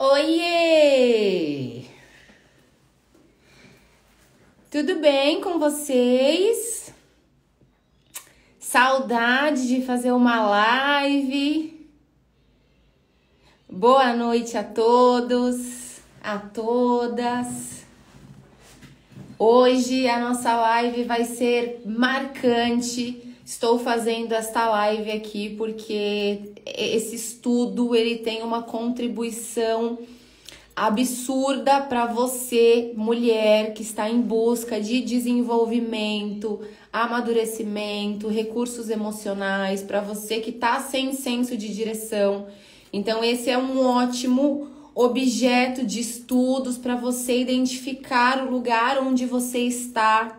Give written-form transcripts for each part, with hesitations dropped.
Oiê! Tudo bem com vocês? Saudade de fazer uma live. Boa noite a todos, a todas. Hoje a nossa live vai ser marcante. Estou fazendo esta live aqui porque esse estudo ele tem uma contribuição absurda para você, mulher que está em busca de desenvolvimento, amadurecimento, recursos emocionais, para você que está sem senso de direção. Então esse é um ótimo objeto de estudos para você identificar o lugar onde você está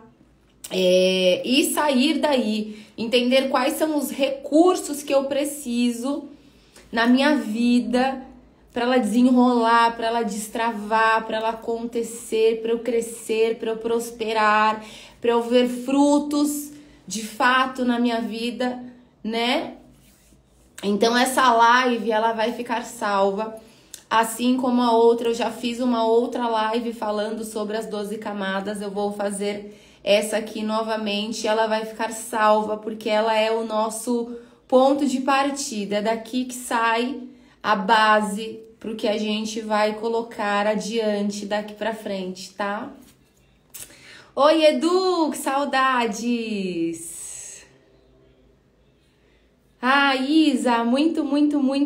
e sair daí, entender quais são os recursos que eu preciso na minha vida para ela desenrolar, para ela destravar, para ela acontecer, para eu crescer, para eu prosperar, para eu ver frutos de fato na minha vida, né? Então essa live ela vai ficar salva, assim como a outra. Eu já fiz uma outra live falando sobre as 12 camadas, eu vou fazer essa aqui novamente, ela vai ficar salva porque ela é o nosso ponto de partida, é daqui que sai a base para o que a gente vai colocar adiante daqui para frente, tá? Oi, Edu, que saudades! Ah, Isa, muito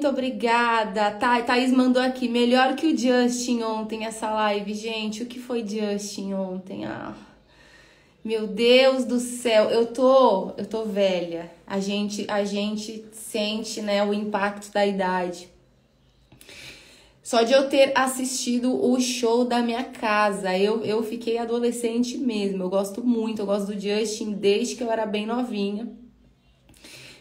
obrigada. Thaís mandou aqui, melhor que o Justin ontem essa live. Gente, o que foi Justin ontem? Meu Deus do céu, eu tô velha. A gente sente, né, o impacto da idade. Só de eu ter assistido o show da minha casa, eu fiquei adolescente mesmo. Eu gosto do Justin desde que eu era bem novinha.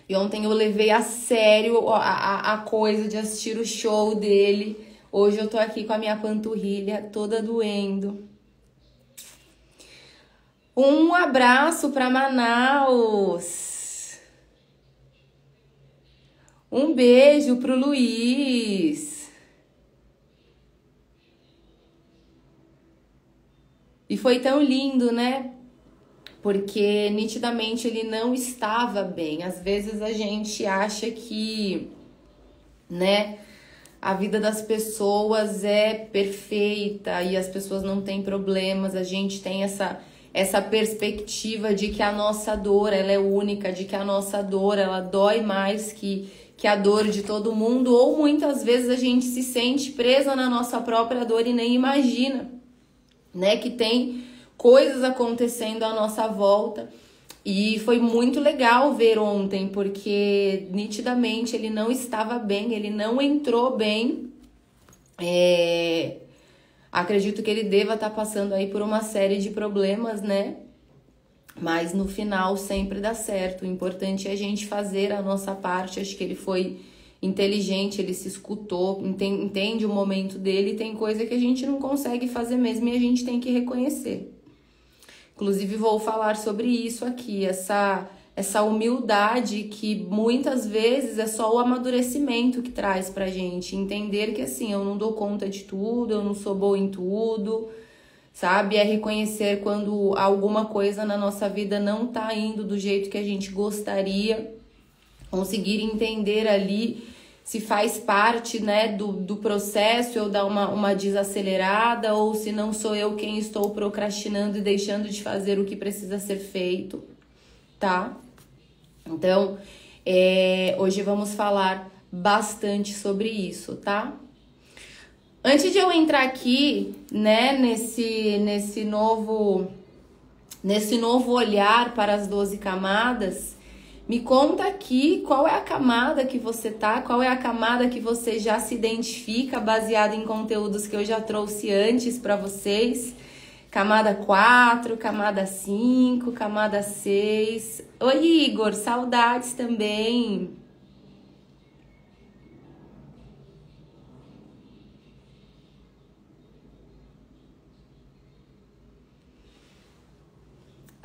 E ontem eu levei a sério a coisa de assistir o show dele. Hoje eu tô aqui com a minha panturrilha toda doendo. Um abraço para Manaus. Um beijo pro Luiz. E foi tão lindo, né? Porque nitidamente ele não estava bem. Às vezes a gente acha que, né, a vida das pessoas é perfeita e as pessoas não têm problemas. A gente tem essa perspectiva de que a nossa dor ela é única, de que a nossa dor ela dói mais que a dor de todo mundo, ou muitas vezes a gente se sente presa na nossa própria dor e nem imagina, né, que tem coisas acontecendo à nossa volta. E foi muito legal ver ontem, porque nitidamente ele não estava bem, ele não entrou bem. Acredito que ele deva estar passando aí por uma série de problemas, né? Mas no final sempre dá certo. O importante é a gente fazer a nossa parte. Acho que ele foi inteligente, ele se escutou, entende o momento dele. Tem coisa que a gente não consegue fazer mesmo e a gente tem que reconhecer. Inclusive vou falar sobre isso aqui, essa humildade que muitas vezes é só o amadurecimento que traz pra gente. Entender que assim, eu não dou conta de tudo, eu não sou boa em tudo, sabe? É reconhecer quando alguma coisa na nossa vida não tá indo do jeito que a gente gostaria. Conseguir entender ali se faz parte, né, do processo, eu dar uma desacelerada, ou se não sou eu quem estou procrastinando e deixando de fazer o que precisa ser feito, tá? Então, hoje vamos falar bastante sobre isso, tá? Antes de eu entrar aqui, né, nesse novo olhar para as 12 camadas, me conta aqui qual é a camada que você tá, qual é a camada que você já se identifica, baseado em conteúdos que eu já trouxe antes para vocês. Camada 4, camada 5, camada 6. Oi, Igor, saudades também.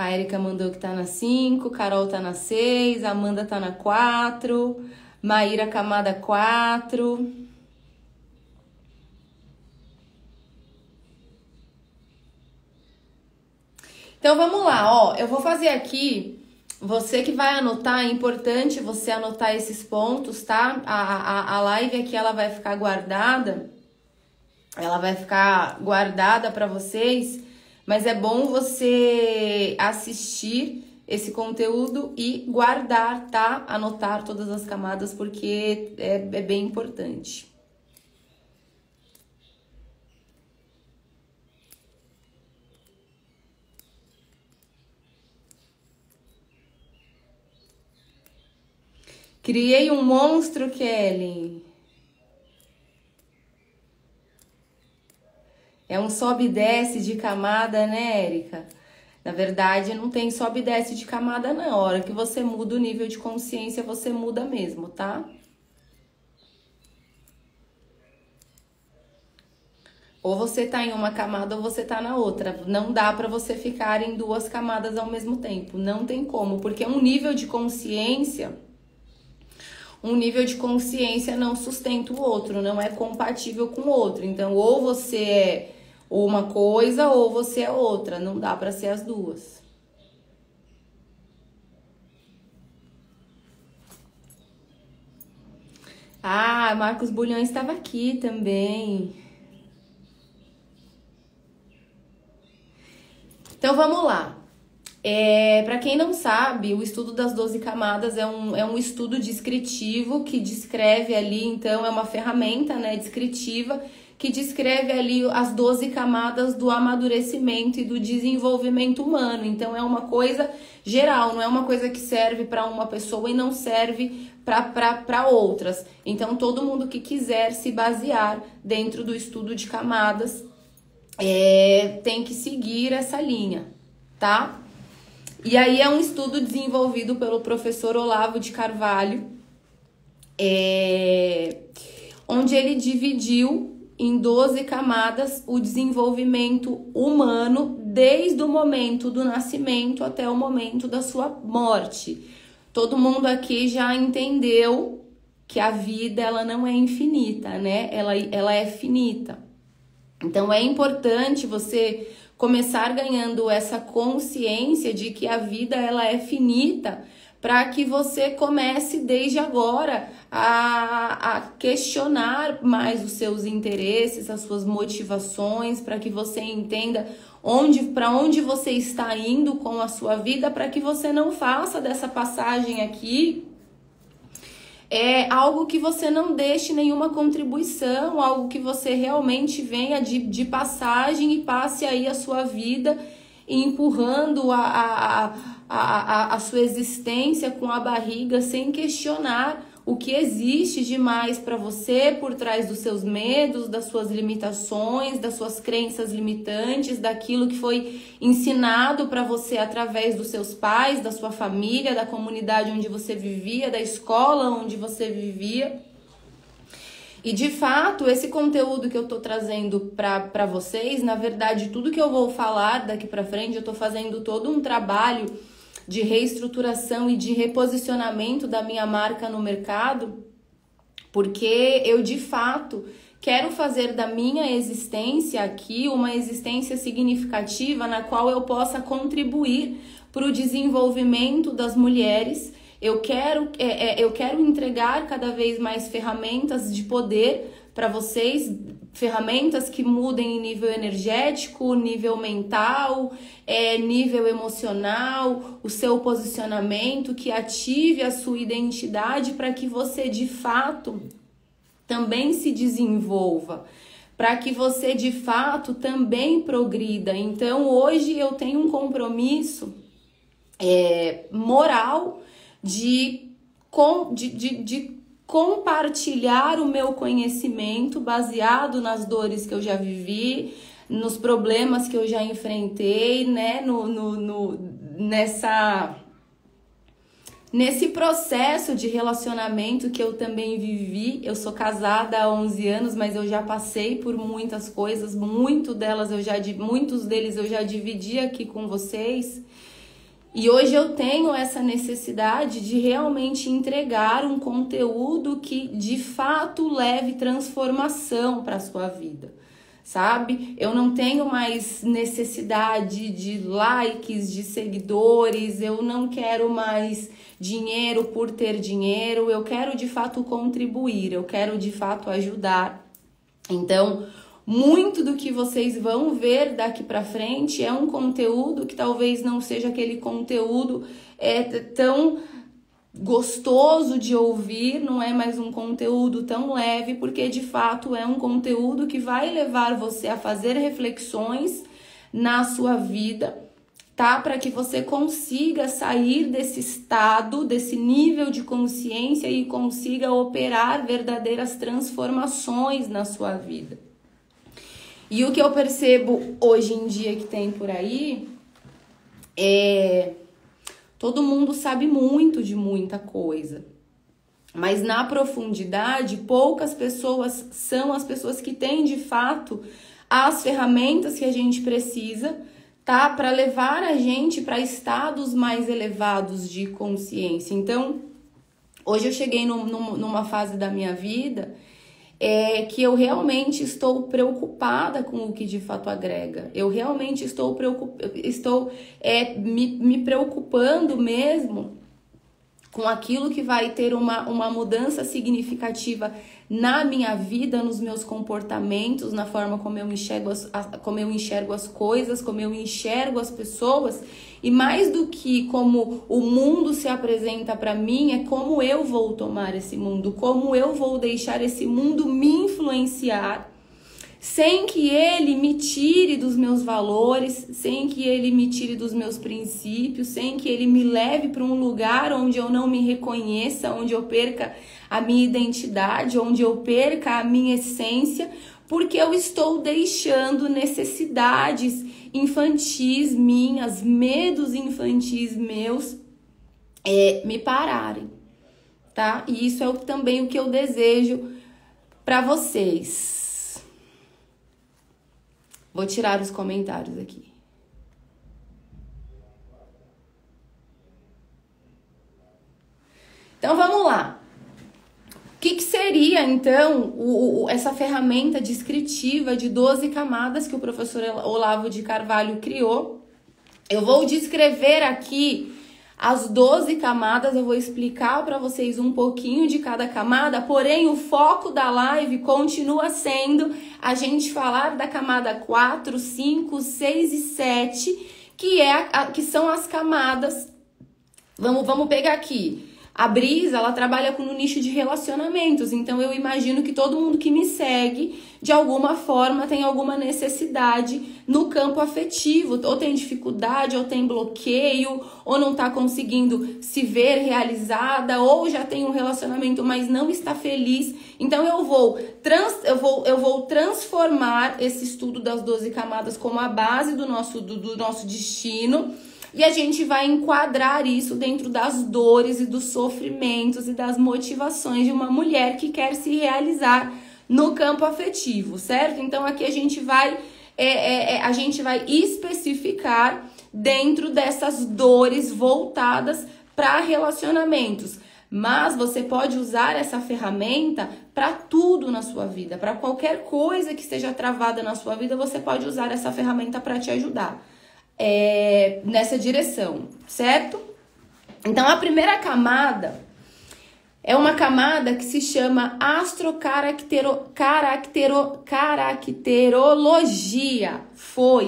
A Erika mandou que tá na 5, Carol tá na 6, Amanda tá na 4, Maíra camada 4. Então vamos lá, ó, eu vou fazer aqui, você que vai anotar, é importante você anotar esses pontos, tá? A live aqui, ela vai ficar guardada para vocês, mas é bom você assistir esse conteúdo e guardar, tá? Anotar todas as camadas, porque é bem importante. Criei um monstro, Kelly. É um sobe e desce de camada, né, Érica? Na verdade, não tem sobe e desce de camada, não. A hora que você muda o nível de consciência, você muda mesmo, tá? Ou você tá em uma camada ou você tá na outra. Não dá pra você ficar em duas camadas ao mesmo tempo. Não tem como, porque um nível de consciência não sustenta o outro, não é compatível com o outro. Então, ou você é uma coisa ou você é outra, não dá para ser as duas. Ah, Marcos Bulhões estava aqui também. Então vamos lá. Para quem não sabe, o estudo das 12 camadas é um estudo descritivo que descreve ali, então é uma ferramenta, né, descritiva que descreve ali as 12 camadas do amadurecimento e do desenvolvimento humano. Então é uma coisa geral, não é uma coisa que serve para uma pessoa e não serve para outras. Então todo mundo que quiser se basear dentro do estudo de camadas tem que seguir essa linha, tá? E aí é um estudo desenvolvido pelo professor Olavo de Carvalho, onde ele dividiu em 12 camadas o desenvolvimento humano desde o momento do nascimento até o momento da sua morte. Todo mundo aqui já entendeu que a vida ela não é infinita, né? Ela é finita. Então é importante você começar ganhando essa consciência de que a vida ela é finita, para que você comece desde agora a questionar mais os seus interesses, as suas motivações, para que você entenda para onde você está indo com a sua vida, para que você não faça dessa passagem aqui algo que você não deixe nenhuma contribuição, algo que você realmente venha de passagem e passe aí a sua vida empurrando a sua existência com a barriga sem questionar o que existe demais para você por trás dos seus medos, das suas limitações, das suas crenças limitantes, daquilo que foi ensinado para você através dos seus pais, da sua família, da comunidade onde você vivia, da escola onde você vivia. E de fato, esse conteúdo que eu tô trazendo para vocês, na verdade, tudo que eu vou falar daqui para frente, eu tô fazendo todo um trabalho de reestruturação e de reposicionamento da minha marca no mercado, porque eu de fato quero fazer da minha existência aqui uma existência significativa na qual eu possa contribuir para o desenvolvimento das mulheres. Eu quero entregar cada vez mais ferramentas de poder para vocês, ferramentas que mudem em nível energético, nível mental, nível emocional, o seu posicionamento, que ative a sua identidade para que você de fato também se desenvolva, para que você de fato também progrida. Então hoje eu tenho um compromisso moral de compartilhar o meu conhecimento baseado nas dores que eu já vivi, nos problemas que eu já enfrentei, né? Nesse processo de relacionamento que eu também vivi. Eu sou casada há 11 anos, mas eu já passei por muitas coisas, muitos deles eu já dividi aqui com vocês. E hoje eu tenho essa necessidade de realmente entregar um conteúdo que de fato leve transformação para a sua vida, sabe? Eu não tenho mais necessidade de likes, de seguidores, eu não quero mais dinheiro por ter dinheiro, eu quero de fato contribuir, eu quero de fato ajudar. Então, muito do que vocês vão ver daqui pra frente é um conteúdo que talvez não seja aquele conteúdo tão gostoso de ouvir, não é mais um conteúdo tão leve, porque de fato é um conteúdo que vai levar você a fazer reflexões na sua vida, tá? Para que você consiga sair desse estado, desse nível de consciência e consiga operar verdadeiras transformações na sua vida. E o que eu percebo hoje em dia que tem por aí todo mundo sabe muito de muita coisa, mas na profundidade, poucas pessoas são as pessoas que têm de fato as ferramentas que a gente precisa, tá? Para levar a gente para estados mais elevados de consciência. Então, hoje eu cheguei numa fase da minha vida que eu realmente estou preocupada com o que de fato agrega. Eu realmente estou me preocupando mesmo com aquilo que vai ter uma mudança significativa na minha vida, nos meus comportamentos, na forma como eu enxergo as coisas, como eu enxergo as pessoas. E mais do que como o mundo se apresenta para mim, é como eu vou tomar esse mundo, como eu vou deixar esse mundo me influenciar, sem que ele me tire dos meus valores, sem que ele me tire dos meus princípios, sem que ele me leve para um lugar onde eu não me reconheça, onde eu perca a minha identidade, onde eu perca a minha essência, porque eu estou deixando necessidades infantis minhas, medos infantis meus me pararem, tá? E isso é também o que eu desejo para vocês. Vou tirar os comentários aqui. Então vamos lá. O que seria, então, essa ferramenta descritiva de 12 camadas que o professor Olavo de Carvalho criou? Eu vou descrever aqui as 12 camadas, eu vou explicar para vocês um pouquinho de cada camada, porém o foco da live continua sendo a gente falar da camada 4, 5, 6 e 7, que são as camadas. Vamos pegar aqui. A Brisa, ela trabalha no nicho de relacionamentos, então eu imagino que todo mundo que me segue, de alguma forma, tem alguma necessidade no campo afetivo, ou tem dificuldade, ou tem bloqueio, ou não tá conseguindo se ver realizada, ou já tem um relacionamento, mas não está feliz. Então eu vou transformar esse estudo das 12 camadas como a base do nosso destino. E a gente vai enquadrar isso dentro das dores e dos sofrimentos e das motivações de uma mulher que quer se realizar no campo afetivo, certo? Então aqui a gente vai especificar dentro dessas dores voltadas para relacionamentos. Mas você pode usar essa ferramenta para tudo na sua vida, para qualquer coisa que esteja travada na sua vida, você pode usar essa ferramenta para te ajudar. Nessa direção, certo? Então a primeira camada é uma camada que se chama caracterologia.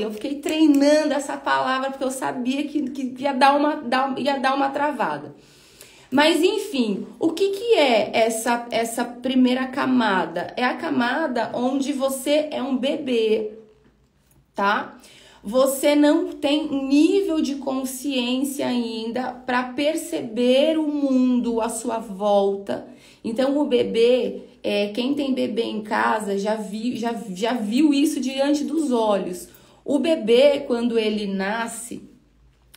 Eu fiquei treinando essa palavra porque eu sabia que ia dar uma travada. Mas enfim, o que é essa primeira camada? É a camada onde você é um bebê, tá? Você não tem nível de consciência ainda para perceber o mundo à sua volta. Então o bebê, quem tem bebê em casa já viu isso diante dos olhos. O bebê, quando ele nasce,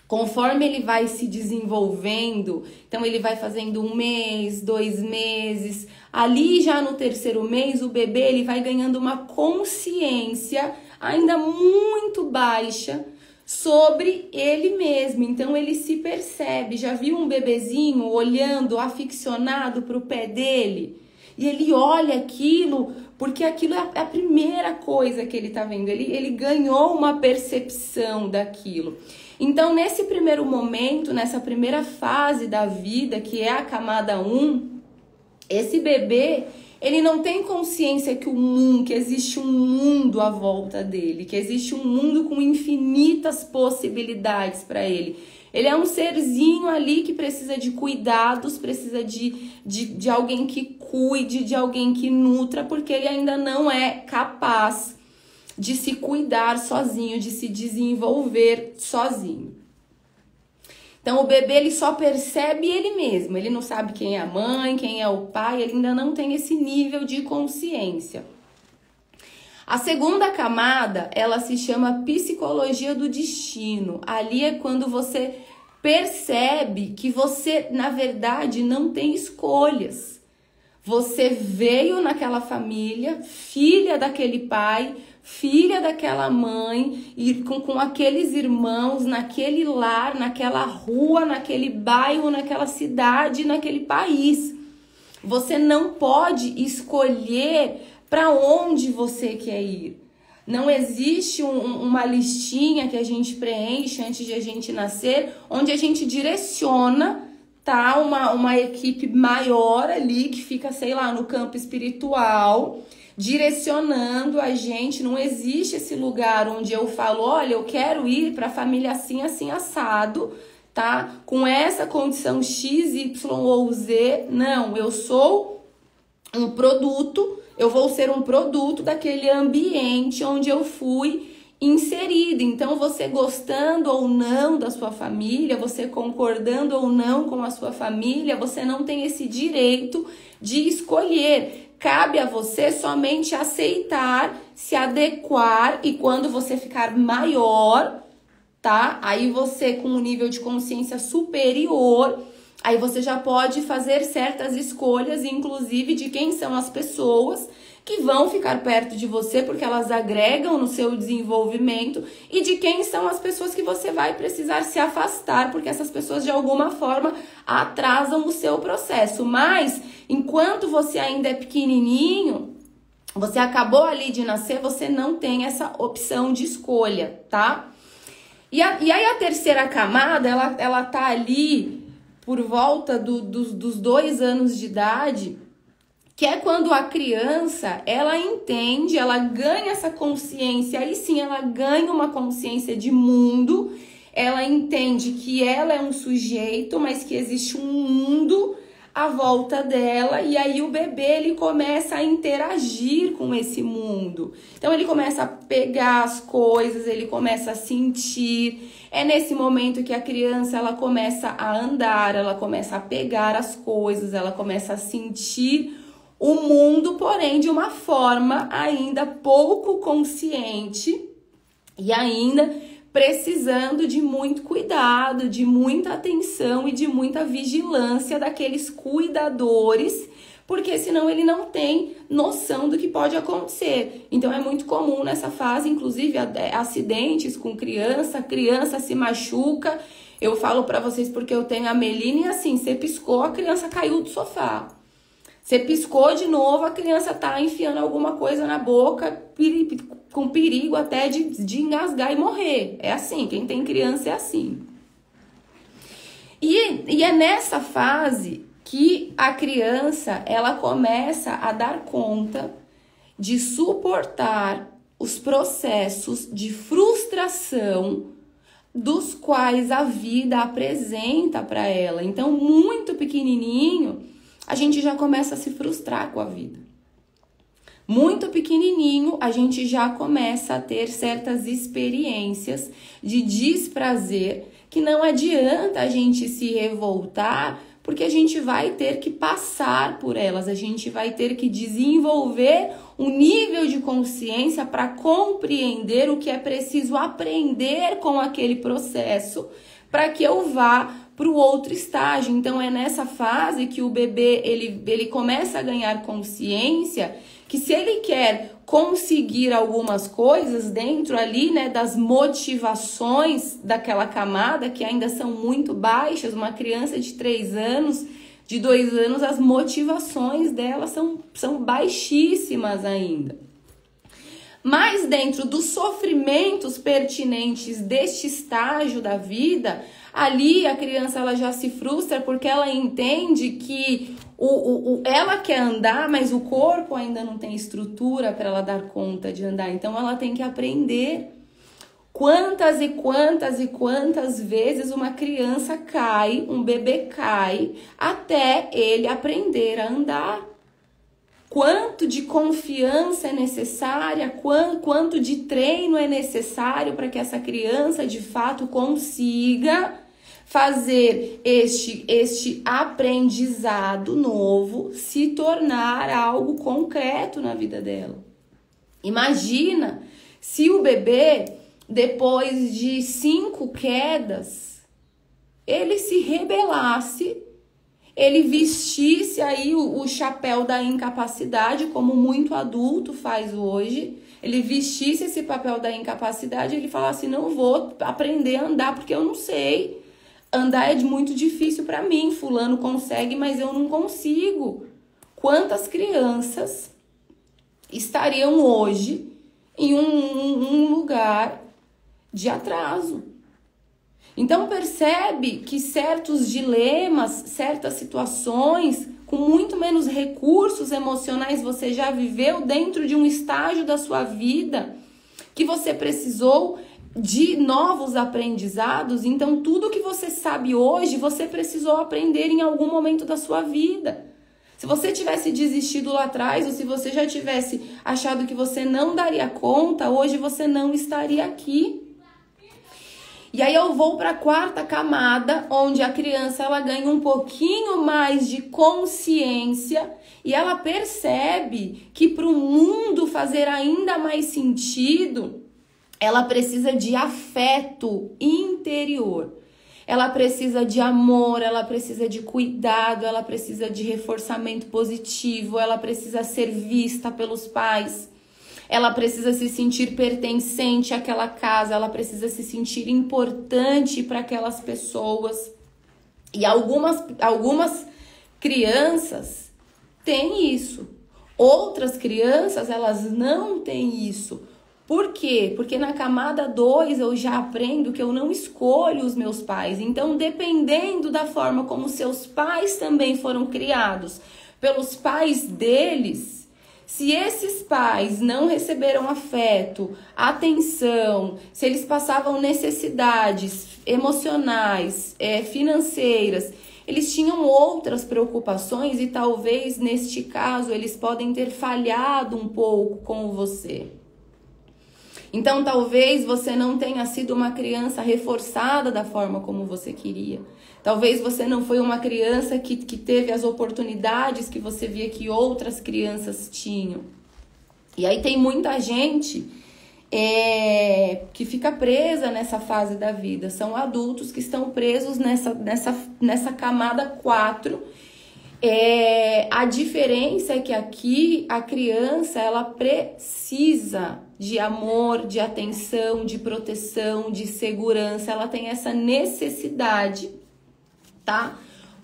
conforme ele vai se desenvolvendo, então ele vai fazendo 1 mês, 2 meses, ali já no 3º mês o bebê ele vai ganhando uma consciência ainda muito baixa sobre ele mesmo. Então ele se percebe. Já viu um bebezinho olhando aficionado para o pé dele? E ele olha aquilo, porque aquilo é a primeira coisa que ele tá vendo. Ele ganhou uma percepção daquilo. Então, nesse primeiro momento, nessa primeira fase da vida, que é a camada 1, esse bebê, ele não tem consciência que existe um mundo à volta dele, que existe um mundo com infinitas possibilidades para ele. Ele é um serzinho ali que precisa de cuidados, precisa de alguém que cuide, de alguém que nutra, porque ele ainda não é capaz de se cuidar sozinho, de se desenvolver sozinho. Então, o bebê, ele só percebe ele mesmo. Ele não sabe quem é a mãe, quem é o pai, ele ainda não tem esse nível de consciência. A segunda camada, ela se chama psicologia do destino. Ali é quando você percebe que você, na verdade, não tem escolhas. Você veio naquela família, filha daquele pai, filha daquela mãe, e com aqueles irmãos, naquele lar, naquela rua, naquele bairro, naquela cidade, naquele país. Você não pode escolher para onde você quer ir. Não existe uma listinha que a gente preenche antes de a gente nascer, onde a gente direciona, tá? Uma equipe maior ali que fica, sei lá, no campo espiritual, direcionando a gente. Não existe esse lugar onde eu falo, olha, eu quero ir para a família assim, assim, assado, tá? Com essa condição X, Y ou Z. Não, eu sou um produto, eu vou ser um produto daquele ambiente onde eu fui inserida. Então, você gostando ou não da sua família, você concordando ou não com a sua família, você não tem esse direito de escolher. Cabe a você somente aceitar, se adequar, e quando você ficar maior, tá? Aí você, com um nível de consciência superior, aí você já pode fazer certas escolhas, inclusive de quem são as pessoas que vão ficar perto de você, porque elas agregam no seu desenvolvimento, e de quem são as pessoas que você vai precisar se afastar, porque essas pessoas de alguma forma atrasam o seu processo. Mas, enquanto você ainda é pequenininho, você acabou ali de nascer, você não tem essa opção de escolha, tá? E aí a terceira camada, ela tá ali por volta dos 2 anos de idade, que é quando a criança, ela entende, ela ganha essa consciência, aí sim ela ganha uma consciência de mundo, ela entende que ela é um sujeito, mas que existe um mundo à volta dela, e aí o bebê, ele começa a interagir com esse mundo. Então ele começa a pegar as coisas, ele começa a sentir. É nesse momento que a criança, ela começa a andar, ela começa a pegar as coisas, ela começa a sentir o mundo, porém de uma forma ainda pouco consciente e ainda precisando de muito cuidado, de muita atenção e de muita vigilância daqueles cuidadores, porque senão ele não tem noção do que pode acontecer. Então é muito comum nessa fase, inclusive, acidentes com criança se machuca. Eu falo pra vocês porque eu tenho a Melina e assim, você piscou, a criança caiu do sofá. Você piscou de novo, a criança tá enfiando alguma coisa na boca, com perigo até de engasgar e morrer. É assim, quem tem criança é assim. E é nessa fase que a criança, ela começa a dar conta de suportar os processos de frustração dos quais a vida apresenta para ela. Então, muito pequenininho, a gente já começa a se frustrar com a vida. Muito pequenininho, a gente já começa a ter certas experiências de desprazer que não adianta a gente se revoltar, porque a gente vai ter que passar por elas, a gente vai ter que desenvolver um nível de consciência para compreender o que é preciso aprender com aquele processo para que eu vá para o outro estágio. Então é nessa fase que o bebê ele começa a ganhar consciência que se ele quer conseguir algumas coisas dentro ali, né, das motivações daquela camada que ainda são muito baixas, uma criança de 3 anos, de 2 anos, as motivações dela são baixíssimas ainda. Mas dentro dos sofrimentos pertinentes deste estágio da vida, ali a criança ela já se frustra porque ela entende que ela quer andar, mas o corpo ainda não tem estrutura para ela dar conta de andar. Então ela tem que aprender. Quantas e quantas e quantas vezes uma criança cai, um bebê cai, até ele aprender a andar. Quanto de confiança é necessária, quanto de treino é necessário para que essa criança de fato consiga fazer este aprendizado novo se tornar algo concreto na vida dela. Imagina se o bebê, depois de 5 quedas, ele se rebelasse, ele vestisse aí o chapéu da incapacidade, como muito adulto faz hoje. Ele vestisse esse papel da incapacidade e ele falasse, não vou aprender a andar porque eu não sei. Andar é muito difícil para mim, fulano consegue, mas eu não consigo. Quantas crianças estariam hoje em um lugar de atraso? Então percebe que certos dilemas, certas situações, com muito menos recursos emocionais você já viveu dentro de um estágio da sua vida que você precisou de novos aprendizados. Então tudo que você sabe hoje, você precisou aprender em algum momento da sua vida. Se você tivesse desistido lá atrás, ou se você já tivesse achado que você não daria conta, hoje você não estaria aqui. E aí eu vou para a 4ª camada, onde a criança ela ganha um pouquinho mais de consciência e ela percebe que para o mundo fazer ainda mais sentido, ela precisa de afeto interior. Ela precisa de amor, ela precisa de cuidado, ela precisa de reforçamento positivo, ela precisa ser vista pelos pais. Ela precisa se sentir pertencente àquela casa, ela precisa se sentir importante para aquelas pessoas. E algumas crianças têm isso. Outras crianças, elas não têm isso. Por quê? Porque na camada 2 eu já aprendo que eu não escolho os meus pais. Então, dependendo da forma como seus pais também foram criados pelos pais deles, se esses pais não receberam afeto, atenção, se eles passavam necessidades emocionais, financeiras, eles tinham outras preocupações e talvez neste caso eles podem ter falhado um pouco com você. Então talvez você não tenha sido uma criança reforçada da forma como você queria. Talvez você não foi uma criança que teve as oportunidades que você via que outras crianças tinham. E aí tem muita gente que fica presa nessa fase da vida. São adultos que estão presos nessa camada 4. A diferença é que aqui a criança ela precisa de amor, de atenção, de proteção, de segurança. Ela tem essa necessidade, tá?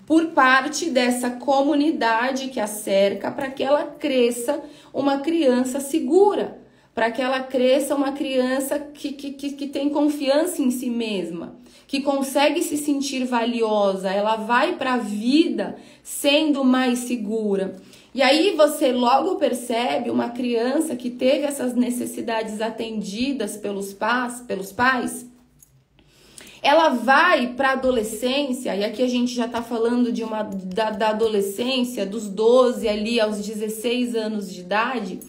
Por parte dessa comunidade que a cerca, para que ela cresça uma criança segura, para que ela cresça uma criança que tem confiança em si mesma, que consegue se sentir valiosa, ela vai para a vida sendo mais segura. E aí você logo percebe uma criança que teve essas necessidades atendidas pelos pais, ela vai para a adolescência, e aqui a gente já está falando da adolescência, dos 12 ali aos 16 anos de idade.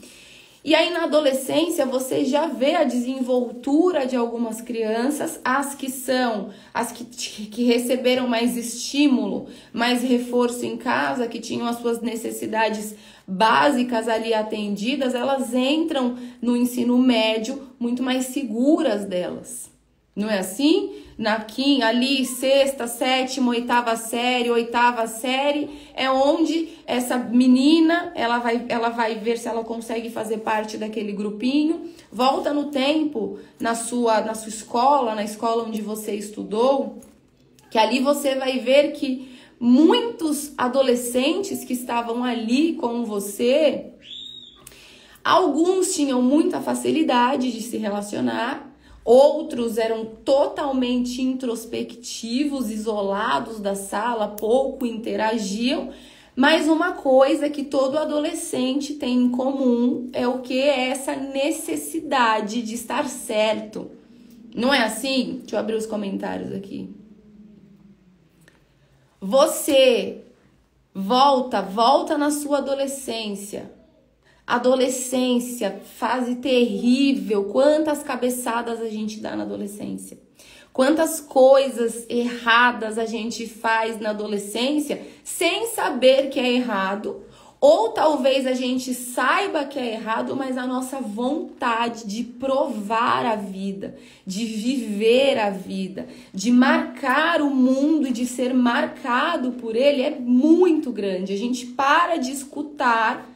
E aí na adolescência você já vê a desenvoltura de algumas crianças, as que receberam mais estímulo, mais reforço em casa, que tinham as suas necessidades básicas ali atendidas, elas entram no ensino médio muito mais seguras delas. Não é assim? Ali, 6ª, 7ª, 8ª série é onde essa menina ela vai ver se ela consegue fazer parte daquele grupinho. Volta no tempo na sua escola, na escola onde você estudou, que ali você vai ver que muitos adolescentes que estavam ali com você, alguns tinham muita facilidade de se relacionar, outros eram totalmente introspectivos, isolados da sala, pouco interagiam, mas uma coisa que todo adolescente tem em comum é o que? É essa necessidade de estar certo. Não é assim? Deixa eu abrir os comentários aqui. Você volta na sua adolescência. Adolescência, fase terrível. Quantas cabeçadas a gente dá na adolescência? Quantas coisas erradas a gente faz na adolescência sem saber que é errado? Ou talvez a gente saiba que é errado, mas a nossa vontade de provar a vida, de viver a vida, de marcar o mundo e de ser marcado por ele é muito grande. A gente para de escutar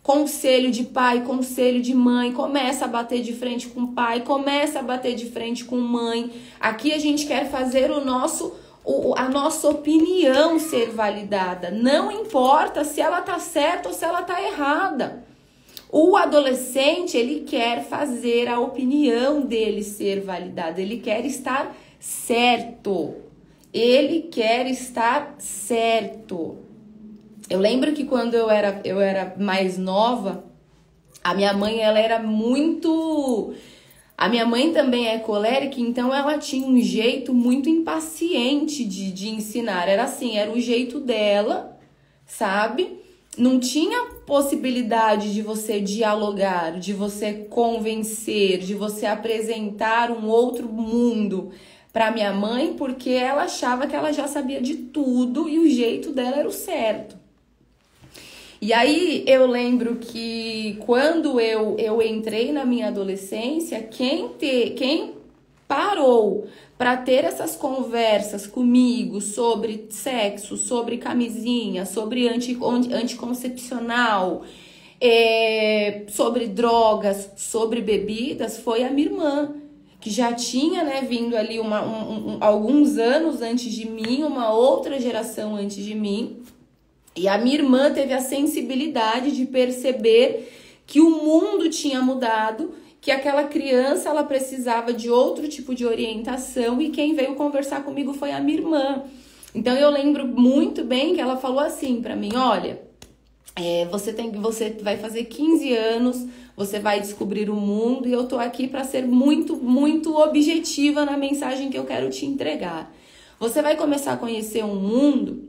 conselho de pai, conselho de mãe, começa a bater de frente com o pai, começa a bater de frente com mãe. Aqui a gente quer fazer a nossa opinião ser validada. Não importa se ela tá certa ou se ela tá errada. O adolescente, ele quer fazer a opinião dele ser validada. Ele quer estar certo. Ele quer estar certo. Eu lembro que quando eu era mais nova, a minha mãe, ela era muito... A minha mãe também é colérica, então ela tinha um jeito muito impaciente de ensinar. Era assim, era o jeito dela, sabe? Não tinha possibilidade de você dialogar, de você convencer, de você apresentar um outro mundo para minha mãe, porque ela achava que ela já sabia de tudo e o jeito dela era o certo. E aí eu lembro que quando eu entrei na minha adolescência, quem parou para ter essas conversas comigo sobre sexo, sobre camisinha, sobre anticoncepcional, sobre drogas, sobre bebidas, foi a minha irmã, que já tinha, né, vindo ali alguns anos antes de mim, uma outra geração antes de mim. E a minha irmã teve a sensibilidade de perceber que o mundo tinha mudado, que aquela criança ela precisava de outro tipo de orientação e quem veio conversar comigo foi a minha irmã. Então eu lembro muito bem que ela falou assim pra mim, olha, você vai fazer 15 anos, você vai descobrir o mundo e eu tô aqui para ser muito, muito objetiva na mensagem que eu quero te entregar. Você vai começar a conhecer um mundo.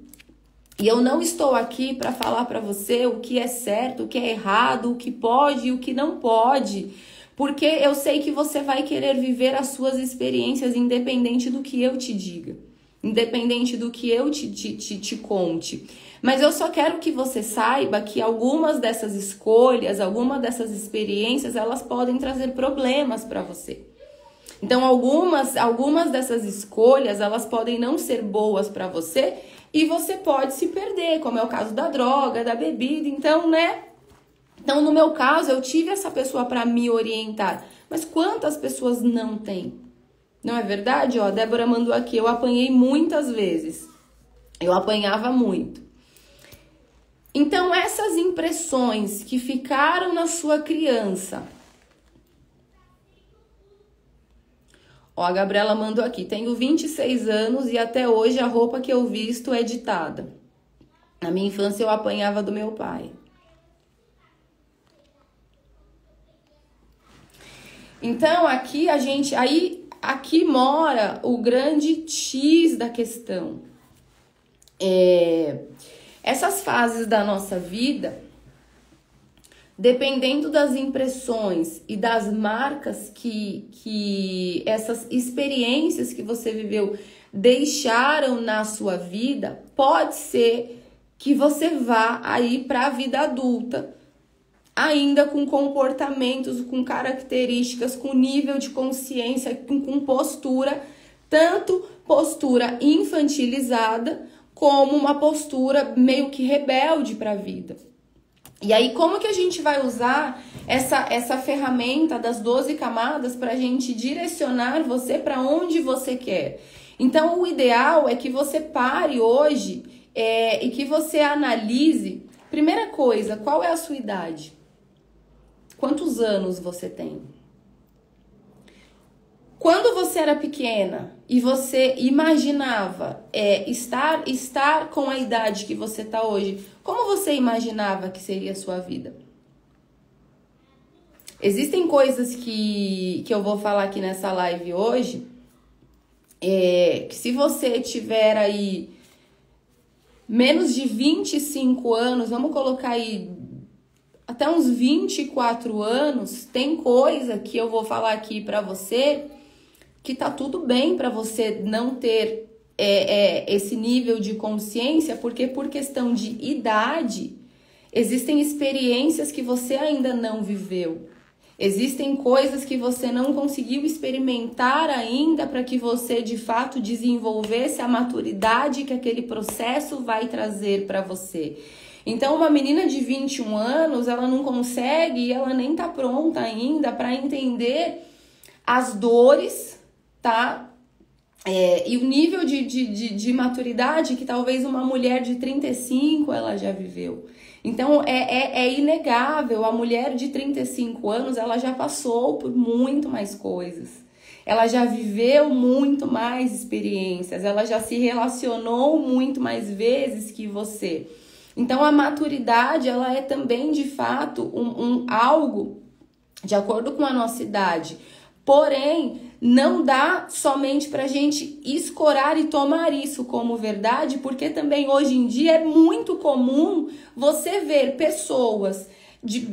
E eu não estou aqui para falar para você o que é certo, o que é errado, o que pode e o que não pode. Porque eu sei que você vai querer viver as suas experiências independente do que eu te diga. Independente do que eu te conte. Mas eu só quero que você saiba que algumas dessas escolhas, algumas dessas experiências, elas podem trazer problemas para você. Então, algumas dessas escolhas, elas podem não ser boas para você e você pode se perder, como é o caso da droga, da bebida. Então, né? Então, no meu caso, eu tive essa pessoa para me orientar. Mas quantas pessoas não têm? Não é verdade? Ó, a Débora mandou aqui, eu apanhei muitas vezes. Eu apanhava muito. Então, essas impressões que ficaram na sua criança... Ó, a Gabriela mandou aqui, tenho 26 anos e até hoje a roupa que eu visto é ditada. Na minha infância eu apanhava do meu pai. Então aqui aqui mora o grande X da questão. Essas fases da nossa vida, dependendo das impressões e das marcas que essas experiências que você viveu deixaram na sua vida, pode ser que você vá aí para a vida adulta, ainda com comportamentos, com características, com nível de consciência, com postura, tanto postura infantilizada, como uma postura meio que rebelde para a vida. E aí, como que a gente vai usar essa ferramenta das 12 camadas para a gente direcionar você para onde você quer? Então, o ideal é que você pare hoje e que você analise, primeira coisa, qual é a sua idade? Quantos anos você tem? Quando você era pequena e você imaginava estar com a idade que você está hoje, como você imaginava que seria a sua vida? Existem coisas que eu vou falar aqui nessa live hoje, que se você tiver aí menos de 25 anos, vamos colocar aí até uns 24 anos, tem coisa que eu vou falar aqui pra você que tá tudo bem pra você não ter esse nível de consciência, porque por questão de idade, existem experiências que você ainda não viveu. Existem coisas que você não conseguiu experimentar ainda para que você, de fato, desenvolvesse a maturidade que aquele processo vai trazer para você. Então, uma menina de 21 anos, ela não consegue e ela nem tá pronta ainda para entender as dores, tá? E o nível de maturidade que talvez uma mulher de 35 ela já viveu. Então, é inegável, a mulher de 35 anos, ela já passou por muito mais coisas. Ela já viveu muito mais experiências, ela já se relacionou muito mais vezes que você. Então, a maturidade, ela é também, de fato, algo de acordo com a nossa idade. Porém, não dá somente pra gente escorar e tomar isso como verdade, porque também hoje em dia é muito comum você ver pessoas de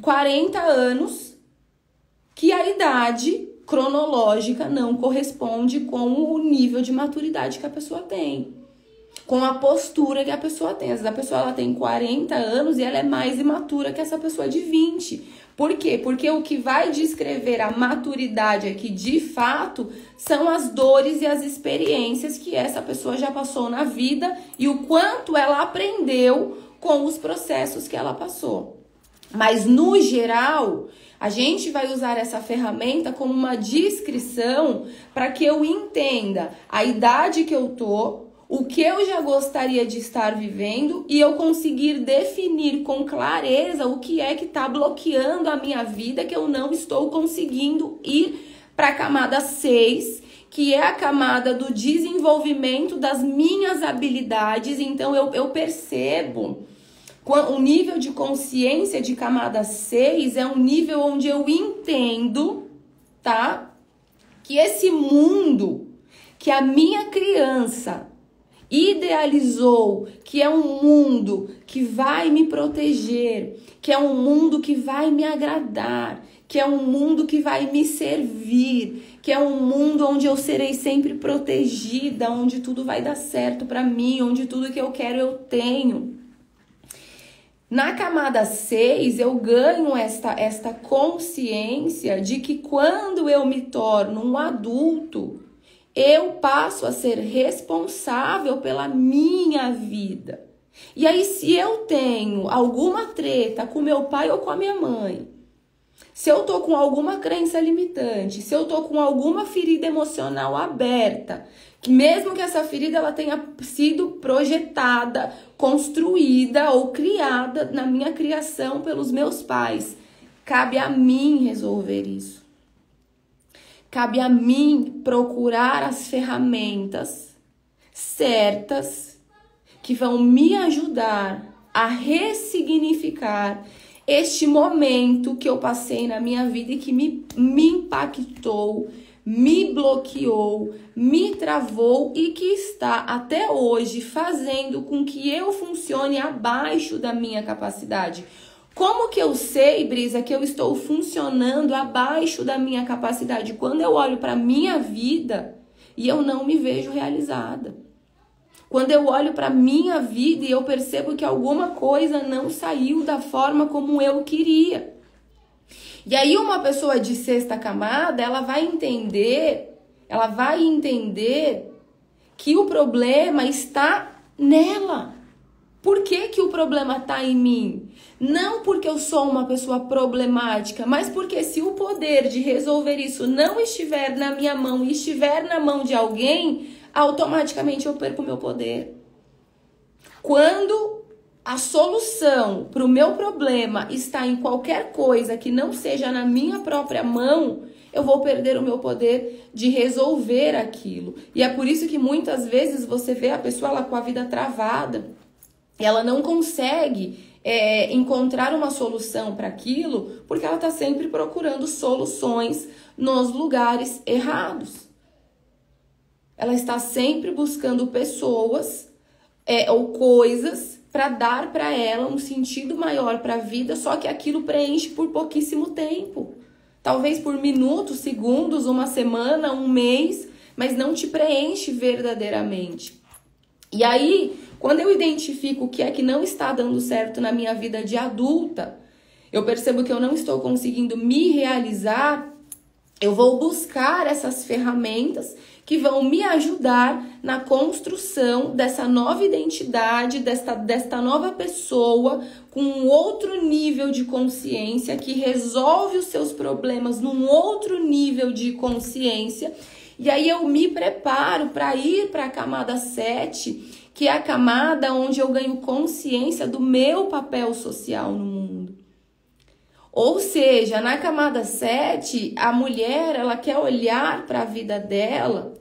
40 anos que a idade cronológica não corresponde com o nível de maturidade que a pessoa tem, com a postura que a pessoa tem. Às vezes a pessoa ela tem 40 anos e ela é mais imatura que essa pessoa de 20. Por quê? Porque o que vai descrever a maturidade aqui, de fato, são as dores e as experiências que essa pessoa já passou na vida e o quanto ela aprendeu com os processos que ela passou. Mas, no geral, a gente vai usar essa ferramenta como uma descrição para que eu entenda a idade que eu tô, o que eu já gostaria de estar vivendo e eu conseguir definir com clareza o que é que está bloqueando a minha vida, que eu não estou conseguindo ir para a camada 6, que é a camada do desenvolvimento das minhas habilidades. Então, eu percebo o nível de consciência de camada 6 é um nível onde eu entendo, tá? Que esse mundo que a minha criança idealizou, que é um mundo que vai me proteger, que é um mundo que vai me agradar, que é um mundo que vai me servir, que é um mundo onde eu serei sempre protegida, onde tudo vai dar certo para mim, onde tudo que eu quero eu tenho. Na camada 6, eu ganho esta consciência de que quando eu me torno um adulto, eu passo a ser responsável pela minha vida. E aí, se eu tenho alguma treta com meu pai ou com a minha mãe, se eu tô com alguma crença limitante, se eu tô com alguma ferida emocional aberta, que mesmo que essa ferida ela tenha sido projetada, construída ou criada na minha criação pelos meus pais, cabe a mim resolver isso. Cabe a mim procurar as ferramentas certas que vão me ajudar a ressignificar este momento que eu passei na minha vida e que me impactou, me bloqueou, me travou e que está até hoje fazendo com que eu funcione abaixo da minha capacidade. Como que eu sei, Brisa, que eu estou funcionando abaixo da minha capacidade? Quando eu olho para a minha vida e eu não me vejo realizada. Quando eu olho para a minha vida e eu percebo que alguma coisa não saiu da forma como eu queria. E aí uma pessoa de 6ª camada, ela vai entender que o problema está nela. Por que que o problema está em mim? Não porque eu sou uma pessoa problemática, mas porque se o poder de resolver isso não estiver na minha mão e estiver na mão de alguém, automaticamente eu perco o meu poder. Quando a solução para o meu problema está em qualquer coisa que não seja na minha própria mão, eu vou perder o meu poder de resolver aquilo. E é por isso que muitas vezes você vê a pessoa lá com a vida travada. Ela não consegue encontrar uma solução para aquilo porque ela está sempre procurando soluções nos lugares errados. Ela está sempre buscando pessoas ou coisas para dar para ela um sentido maior para a vida, só que aquilo preenche por pouquíssimo tempo. Talvez por minutos, segundos, uma semana, um mês, mas não te preenche verdadeiramente. E aí, quando eu identifico o que é que não está dando certo na minha vida de adulta, eu percebo que eu não estou conseguindo me realizar, eu vou buscar essas ferramentas que vão me ajudar na construção dessa nova identidade, desta nova pessoa com um outro nível de consciência, que resolve os seus problemas num outro nível de consciência. E aí eu me preparo para ir para a camada 7, que é a camada onde eu ganho consciência do meu papel social no mundo. Ou seja, na camada 7, a mulher, ela quer olhar para a vida dela,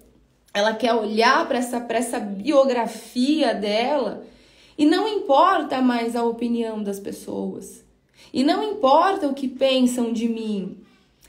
ela quer olhar para essa biografia dela, e não importa mais a opinião das pessoas. E não importa o que pensam de mim.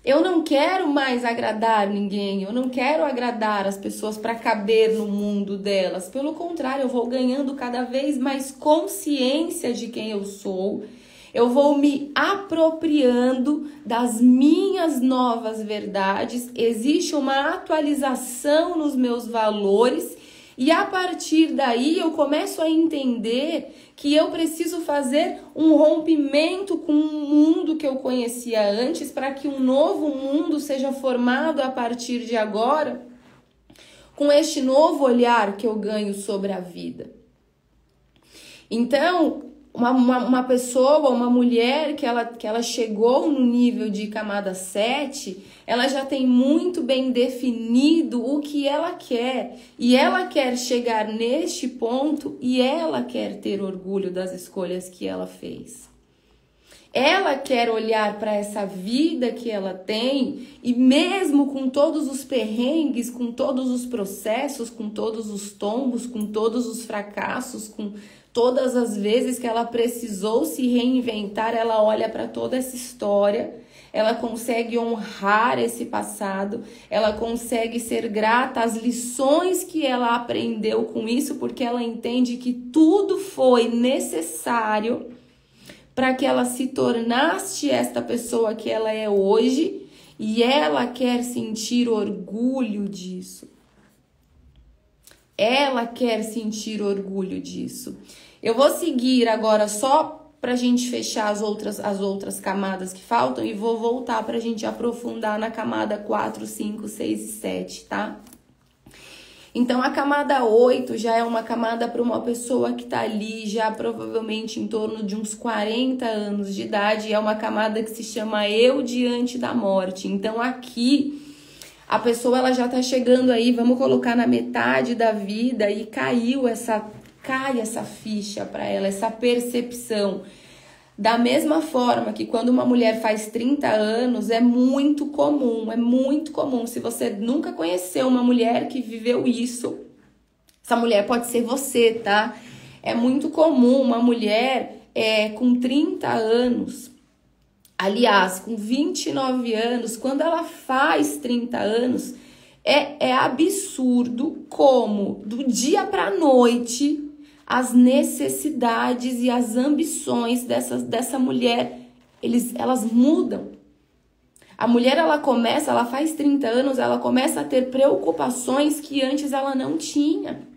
Eu não quero mais agradar ninguém, eu não quero agradar as pessoas para caber no mundo delas. Pelo contrário, eu vou ganhando cada vez mais consciência de quem eu sou. Eu vou me apropriando das minhas novas verdades. Existe uma atualização nos meus valores e a partir daí eu começo a entender que eu preciso fazer um rompimento com um mundo que eu conhecia antes para que um novo mundo seja formado a partir de agora, com este novo olhar que eu ganho sobre a vida. Então, uma pessoa, uma mulher que ela chegou no nível de camada 7, ela já tem muito bem definido o que ela quer. E ela quer chegar neste ponto e ela quer ter orgulho das escolhas que ela fez. Ela quer olhar para essa vida que ela tem e mesmo com todos os perrengues, com todos os processos, com todos os tombos, com todos os fracassos, com todas as vezes que ela precisou se reinventar, ela olha para toda essa história, ela consegue honrar esse passado, ela consegue ser grata às lições que ela aprendeu com isso, porque ela entende que tudo foi necessário para que ela se tornasse esta pessoa que ela é hoje, e ela quer sentir orgulho disso. Ela quer sentir orgulho disso. Eu vou seguir agora só para a gente fechar as outras camadas que faltam e vou voltar para a gente aprofundar na camada 4, 5, 6 e 7, tá? Então, a camada 8 já é uma camada para uma pessoa que está ali já provavelmente em torno de uns 40 anos de idade. E é uma camada que se chama Eu Diante da Morte. Então, aqui, a pessoa ela já está chegando aí, vamos colocar na metade da vida e cai essa ficha para ela, essa percepção. Da mesma forma que quando uma mulher faz 30 anos, é muito comum. Se você nunca conheceu uma mulher que viveu isso, essa mulher pode ser você, tá? É muito comum uma mulher com 30 anos, aliás, com 29 anos, quando ela faz 30 anos, é absurdo como do dia para a noite as necessidades e as ambições dessa mulher, elas mudam. A mulher, ela faz 30 anos, ela começa a ter preocupações que antes ela não tinha.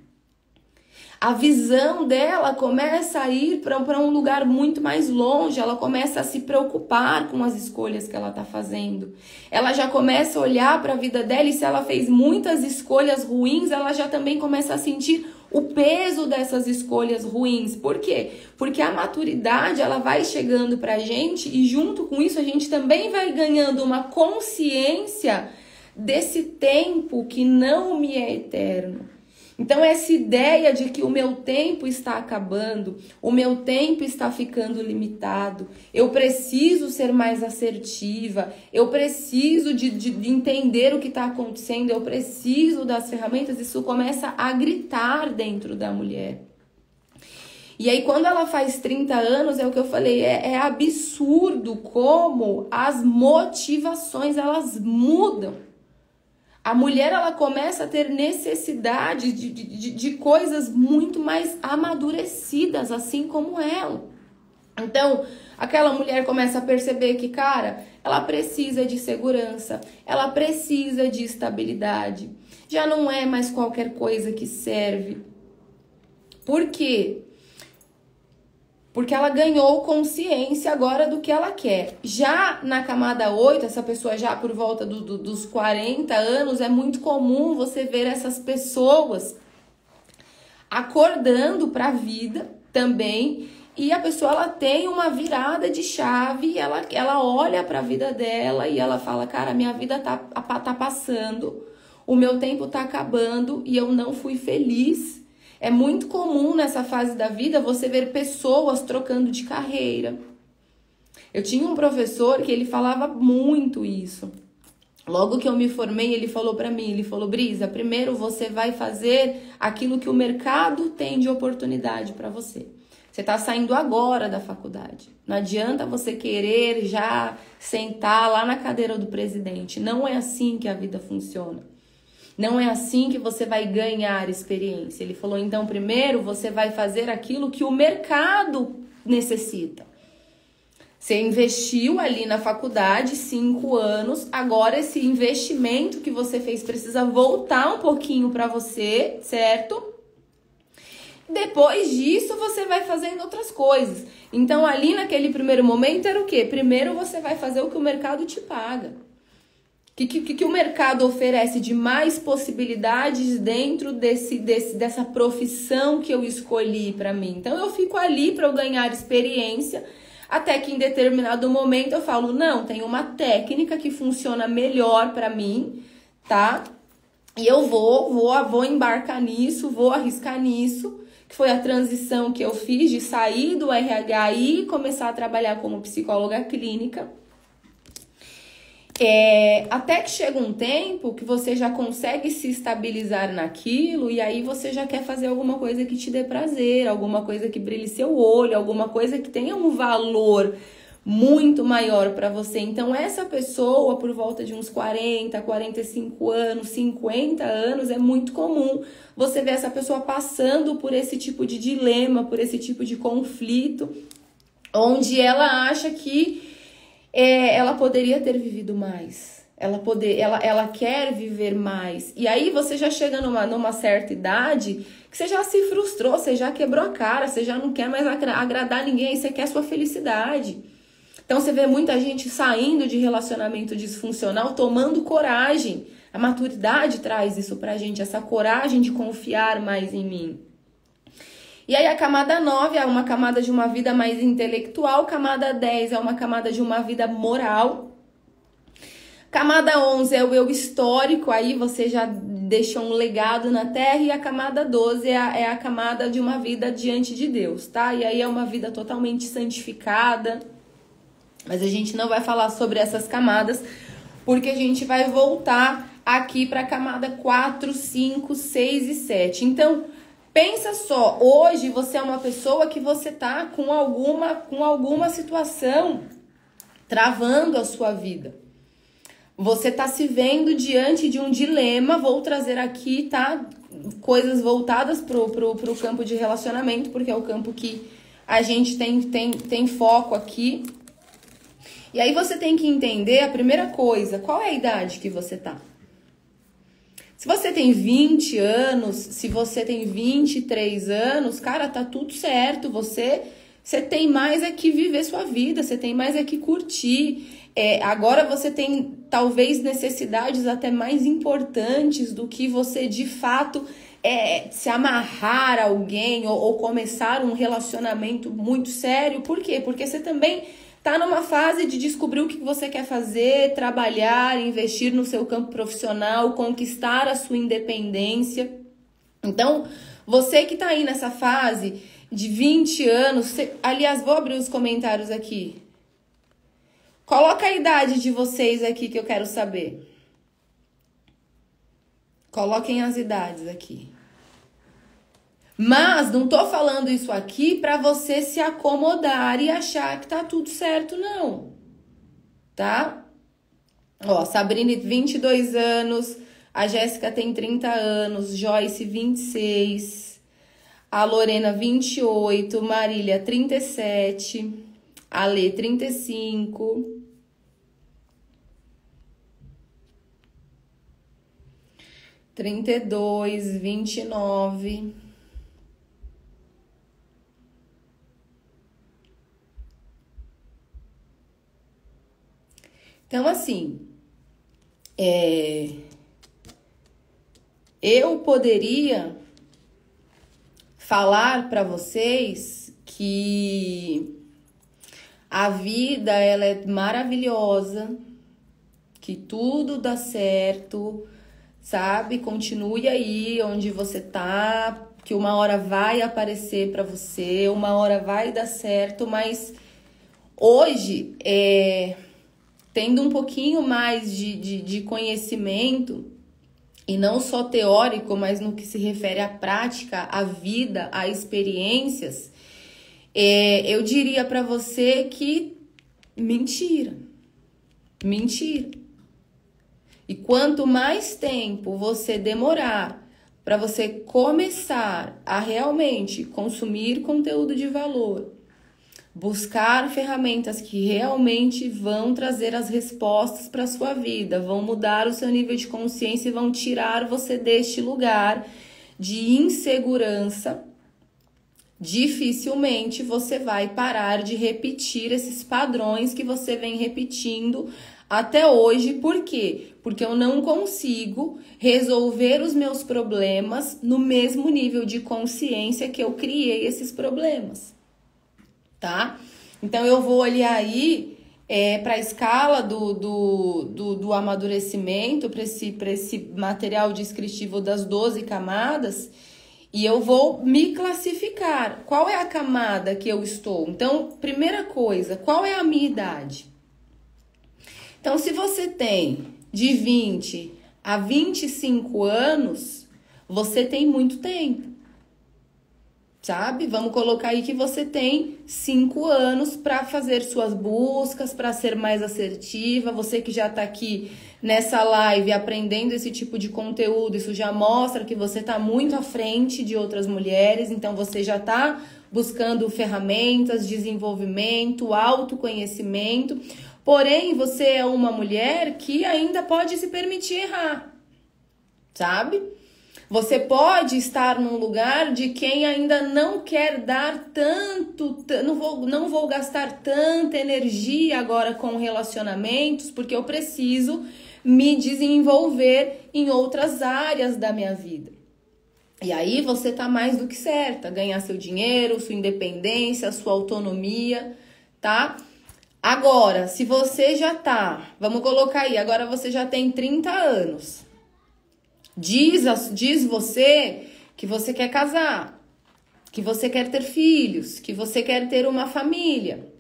A visão dela começa a ir para um lugar muito mais longe, ela começa a se preocupar com as escolhas que ela está fazendo. Ela já começa a olhar para a vida dela e se ela fez muitas escolhas ruins, ela já também começa a sentir o peso dessas escolhas ruins. Por quê? Porque a maturidade, ela vai chegando pra gente e junto com isso a gente também vai ganhando uma consciência desse tempo que não me é eterno. Então, essa ideia de que o meu tempo está acabando, o meu tempo está ficando limitado, eu preciso ser mais assertiva, eu preciso de entender o que está acontecendo, eu preciso das ferramentas, isso começa a gritar dentro da mulher. E aí, quando ela faz 30 anos, é o que eu falei, é absurdo como as motivações, elas mudam. A mulher, ela começa a ter necessidade de coisas muito mais amadurecidas, assim como ela. Então, aquela mulher começa a perceber que, cara, ela precisa de segurança, ela precisa de estabilidade. Já não é mais qualquer coisa que serve. Por quê? Porque ela ganhou consciência agora do que ela quer. Já na camada 8, essa pessoa já por volta dos 40 anos, é muito comum você ver essas pessoas acordando para a vida também. E a pessoa, ela tem uma virada de chave, ela olha para a vida dela e ela fala, cara, minha vida tá passando, o meu tempo tá acabando e eu não fui feliz. É muito comum nessa fase da vida você ver pessoas trocando de carreira. Eu tinha um professor que ele falava muito isso. Logo que eu me formei, ele falou para mim, ele falou, Brisa, primeiro você vai fazer aquilo que o mercado tem de oportunidade para você. Você está saindo agora da faculdade. Não adianta você querer já sentar lá na cadeira do presidente. Não é assim que a vida funciona. Não é assim que você vai ganhar experiência. Ele falou, então, primeiro você vai fazer aquilo que o mercado necessita. Você investiu ali na faculdade 5 anos, agora esse investimento que você fez precisa voltar um pouquinho para você, certo? Depois disso, você vai fazendo outras coisas. Então, ali naquele primeiro momento era o quê? Primeiro você vai fazer o que o mercado te paga. O que o mercado oferece de mais possibilidades dentro dessa profissão que eu escolhi para mim? Então, eu fico ali para eu ganhar experiência, até que em determinado momento eu falo, não, tem uma técnica que funciona melhor para mim, tá? E eu vou embarcar nisso, vou arriscar nisso, que foi a transição que eu fiz de sair do RH e começar a trabalhar como psicóloga clínica. Até que chega um tempo que você já consegue se estabilizar naquilo e aí você já quer fazer alguma coisa que te dê prazer, alguma coisa que brilhe seu olho, alguma coisa que tenha um valor muito maior para você. Então, essa pessoa, por volta de uns 40, 45 anos, 50 anos, é muito comum você ver essa pessoa passando por esse tipo de dilema, por esse tipo de conflito, onde ela acha que ela poderia ter vivido mais. Ela quer viver mais. E aí você já chega numa certa idade que você já se frustrou, você já quebrou a cara, você já não quer mais agradar ninguém, você quer sua felicidade. Então você vê muita gente saindo de relacionamento disfuncional, tomando coragem. A maturidade traz isso pra gente, essa coragem de confiar mais em mim. E aí a camada 9 é uma camada de uma vida mais intelectual, camada 10 é uma camada de uma vida moral. Camada 11 é o eu histórico, aí você já deixou um legado na Terra, e a camada 12 é a camada de uma vida diante de Deus, tá? E aí é uma vida totalmente santificada, mas a gente não vai falar sobre essas camadas, porque a gente vai voltar aqui para a camada 4, 5, 6 e 7. Então, pensa só, hoje você é uma pessoa que você tá com alguma situação travando a sua vida. Você tá se vendo diante de um dilema, vou trazer aqui, tá? Coisas voltadas pro campo de relacionamento, porque é o campo que a gente tem foco aqui. E aí você tem que entender a primeira coisa, qual é a idade que você tá? Se você tem 20 anos, se você tem 23 anos, cara, tá tudo certo. Você tem mais é que viver sua vida, você tem mais é que curtir. Agora você tem talvez necessidades até mais importantes do que você de fato se amarrar a alguém ou começar um relacionamento muito sério. Por quê? Porque você também tá numa fase de descobrir o que você quer fazer, trabalhar, investir no seu campo profissional, conquistar a sua independência. Então, você que tá aí nessa fase de 20 anos, aliás, vou abrir os comentários aqui. Coloca a idade de vocês aqui que eu quero saber. Coloquem as idades aqui. Mas não tô falando isso aqui para você se acomodar e achar que tá tudo certo, não. Tá? Ó, Sabrina, 22 anos. A Jéssica tem 30 anos. Joyce, 26. A Lorena, 28. Marília, 37. A Lê, 35. 32, 29. Então, assim, eu poderia falar para vocês que a vida ela é maravilhosa, que tudo dá certo, sabe? Continue aí onde você tá, que uma hora vai aparecer para você, uma hora vai dar certo, mas hoje, tendo um pouquinho mais de conhecimento, e não só teórico, mas no que se refere à prática, à vida, a experiências, eu diria para você que mentira. E quanto mais tempo você demorar para você começar a realmente consumir conteúdo de valor, buscar ferramentas que realmente vão trazer as respostas para a sua vida, vão mudar o seu nível de consciência e vão tirar você deste lugar de insegurança, dificilmente você vai parar de repetir esses padrões que você vem repetindo até hoje. Por quê? Porque eu não consigo resolver os meus problemas no mesmo nível de consciência que eu criei esses problemas. Tá? Então eu vou olhar aí para a escala do amadurecimento, para esse material descritivo das 12 camadas, e eu vou me classificar. Qual é a camada que eu estou? Então, primeira coisa, qual é a minha idade? Então, se você tem de 20 a 25 anos, você tem muito tempo. Sabe? Vamos colocar aí que você tem 5 anos para fazer suas buscas, para ser mais assertiva. Você que já está aqui nessa live aprendendo esse tipo de conteúdo, isso já mostra que você está muito à frente de outras mulheres. Então, você já está buscando ferramentas, desenvolvimento, autoconhecimento. Porém, você é uma mulher que ainda pode se permitir errar, sabe? Você pode estar num lugar de quem ainda não quer dar tanto, não vou gastar tanta energia agora com relacionamentos, porque eu preciso me desenvolver em outras áreas da minha vida. E aí você tá mais do que certa, ganhar seu dinheiro, sua independência, sua autonomia, tá? Agora, se você já tá, vamos colocar aí, agora você já tem 30 anos. Diz você que você quer casar, que você quer ter filhos, que você quer ter uma família.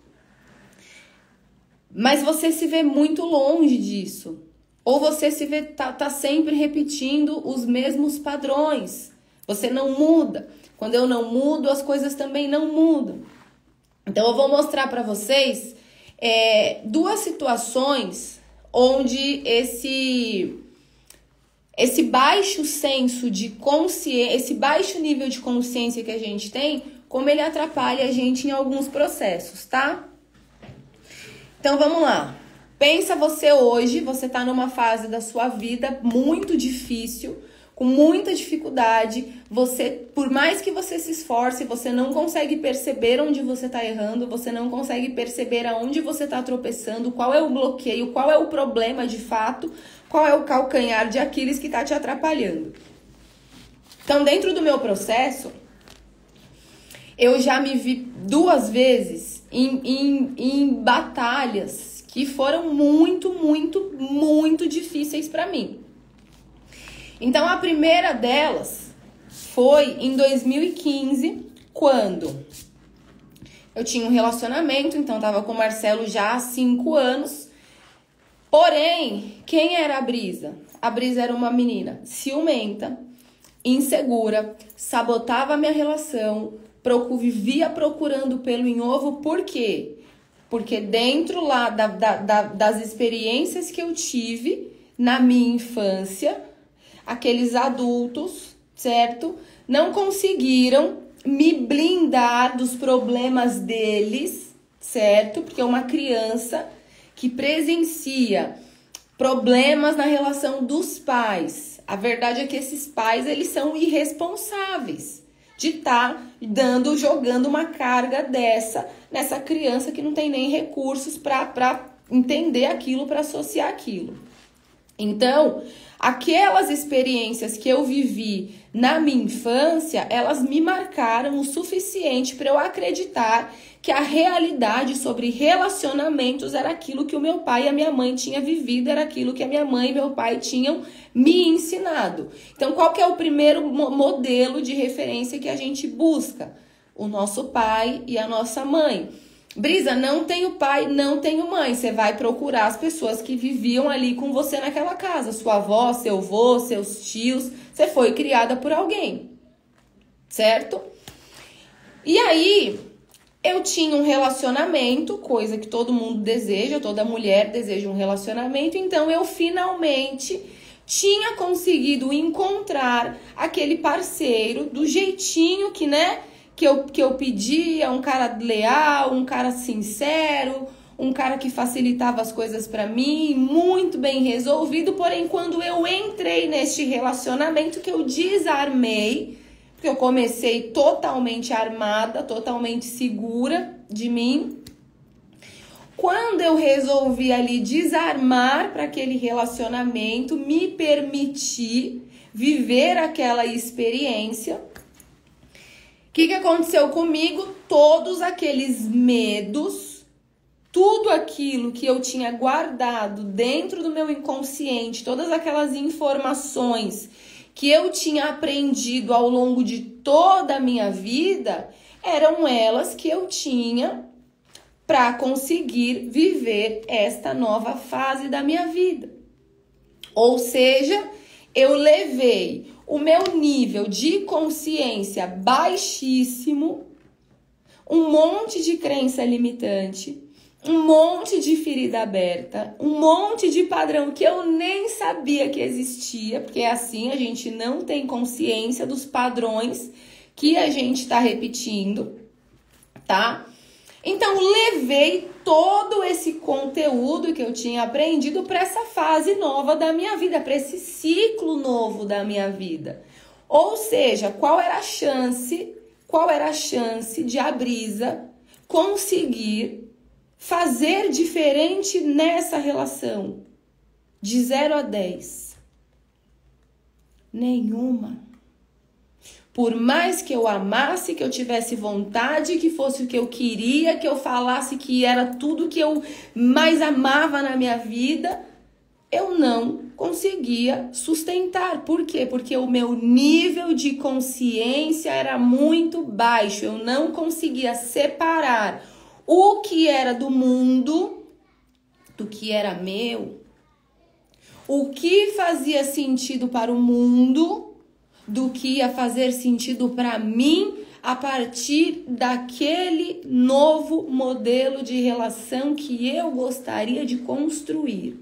Mas você se vê muito longe disso. Ou você se vê, tá sempre repetindo os mesmos padrões. Você não muda. Quando eu não mudo, as coisas também não mudam. Então eu vou mostrar para vocês duas situações onde esse baixo senso de consciência, esse baixo nível de consciência que a gente tem, como ele atrapalha a gente em alguns processos, tá? Então vamos lá. Pensa você hoje, você tá numa fase da sua vida muito difícil, com muita dificuldade, por mais que você se esforce, você não consegue perceber onde você tá errando, você não consegue perceber aonde você tá tropeçando, qual é o bloqueio, qual é o problema de fato, qual é o calcanhar de Aquiles que tá te atrapalhando. Então, dentro do meu processo, eu já me vi 2 vezes em batalhas que foram muito, muito, muito difíceis para mim. Então, a primeira delas foi em 2015, quando eu tinha um relacionamento, então tava com o Marcelo já há 5 anos. Porém, quem era a Brisa? A Brisa era uma menina ciumenta, insegura, sabotava a minha relação, vivia procurando pelo em ovo. Por quê? Porque dentro lá das experiências que eu tive na minha infância, aqueles adultos, certo? Não conseguiram me blindar dos problemas deles, certo? Porque uma criança que presencia problemas na relação dos pais, a verdade é que esses pais, eles são irresponsáveis de estar jogando uma carga nessa criança que não tem nem recursos para entender aquilo, para associar aquilo. Então, aquelas experiências que eu vivi na minha infância, elas me marcaram o suficiente para eu acreditar que a realidade sobre relacionamentos era aquilo que o meu pai e a minha mãe tinham vivido, era aquilo que a minha mãe e meu pai tinham me ensinado. Então, qual que é o primeiro modelo de referência que a gente busca? O nosso pai e a nossa mãe. Brisa, não tenho pai, não tenho mãe. Você vai procurar as pessoas que viviam ali com você naquela casa. Sua avó, seu avô, seus tios. Você foi criada por alguém, certo? E aí, eu tinha um relacionamento, coisa que todo mundo deseja, toda mulher deseja um relacionamento. Então, eu finalmente tinha conseguido encontrar aquele parceiro do jeitinho que, né? Que eu pedia, um cara leal, um cara sincero, um cara que facilitava as coisas pra mim, muito bem resolvido. Porém, quando eu entrei neste relacionamento, que eu desarmei, porque eu comecei totalmente armada, totalmente segura de mim. Quando eu resolvi ali desarmar para aquele relacionamento, me permitir viver aquela experiência, o que aconteceu comigo? Todos aqueles medos, tudo aquilo que eu tinha guardado dentro do meu inconsciente, todas aquelas informações que eu tinha aprendido ao longo de toda a minha vida, eram elas que eu tinha para conseguir viver esta nova fase da minha vida. Ou seja, eu levei o meu nível de consciência baixíssimo, um monte de crença limitante, um monte de ferida aberta, um monte de padrão que eu nem sabia que existia, porque é assim, a gente não tem consciência dos padrões que a gente está repetindo, tá? Então, levei todo esse conteúdo que eu tinha aprendido para essa fase nova da minha vida, para esse ciclo novo da minha vida. Ou seja, qual era a chance de a Brisa conseguir fazer diferente nessa relação? De 0 a 10. Nenhuma. Por mais que eu amasse, que eu tivesse vontade, que fosse o que eu queria, que eu falasse que era tudo que eu mais amava na minha vida, eu não conseguia sustentar. Por quê? Porque o meu nível de consciência era muito baixo. Eu não conseguia separar o que era do mundo do que era meu. O que fazia sentido para o mundo do que ia fazer sentido para mim a partir daquele novo modelo de relação que eu gostaria de construir.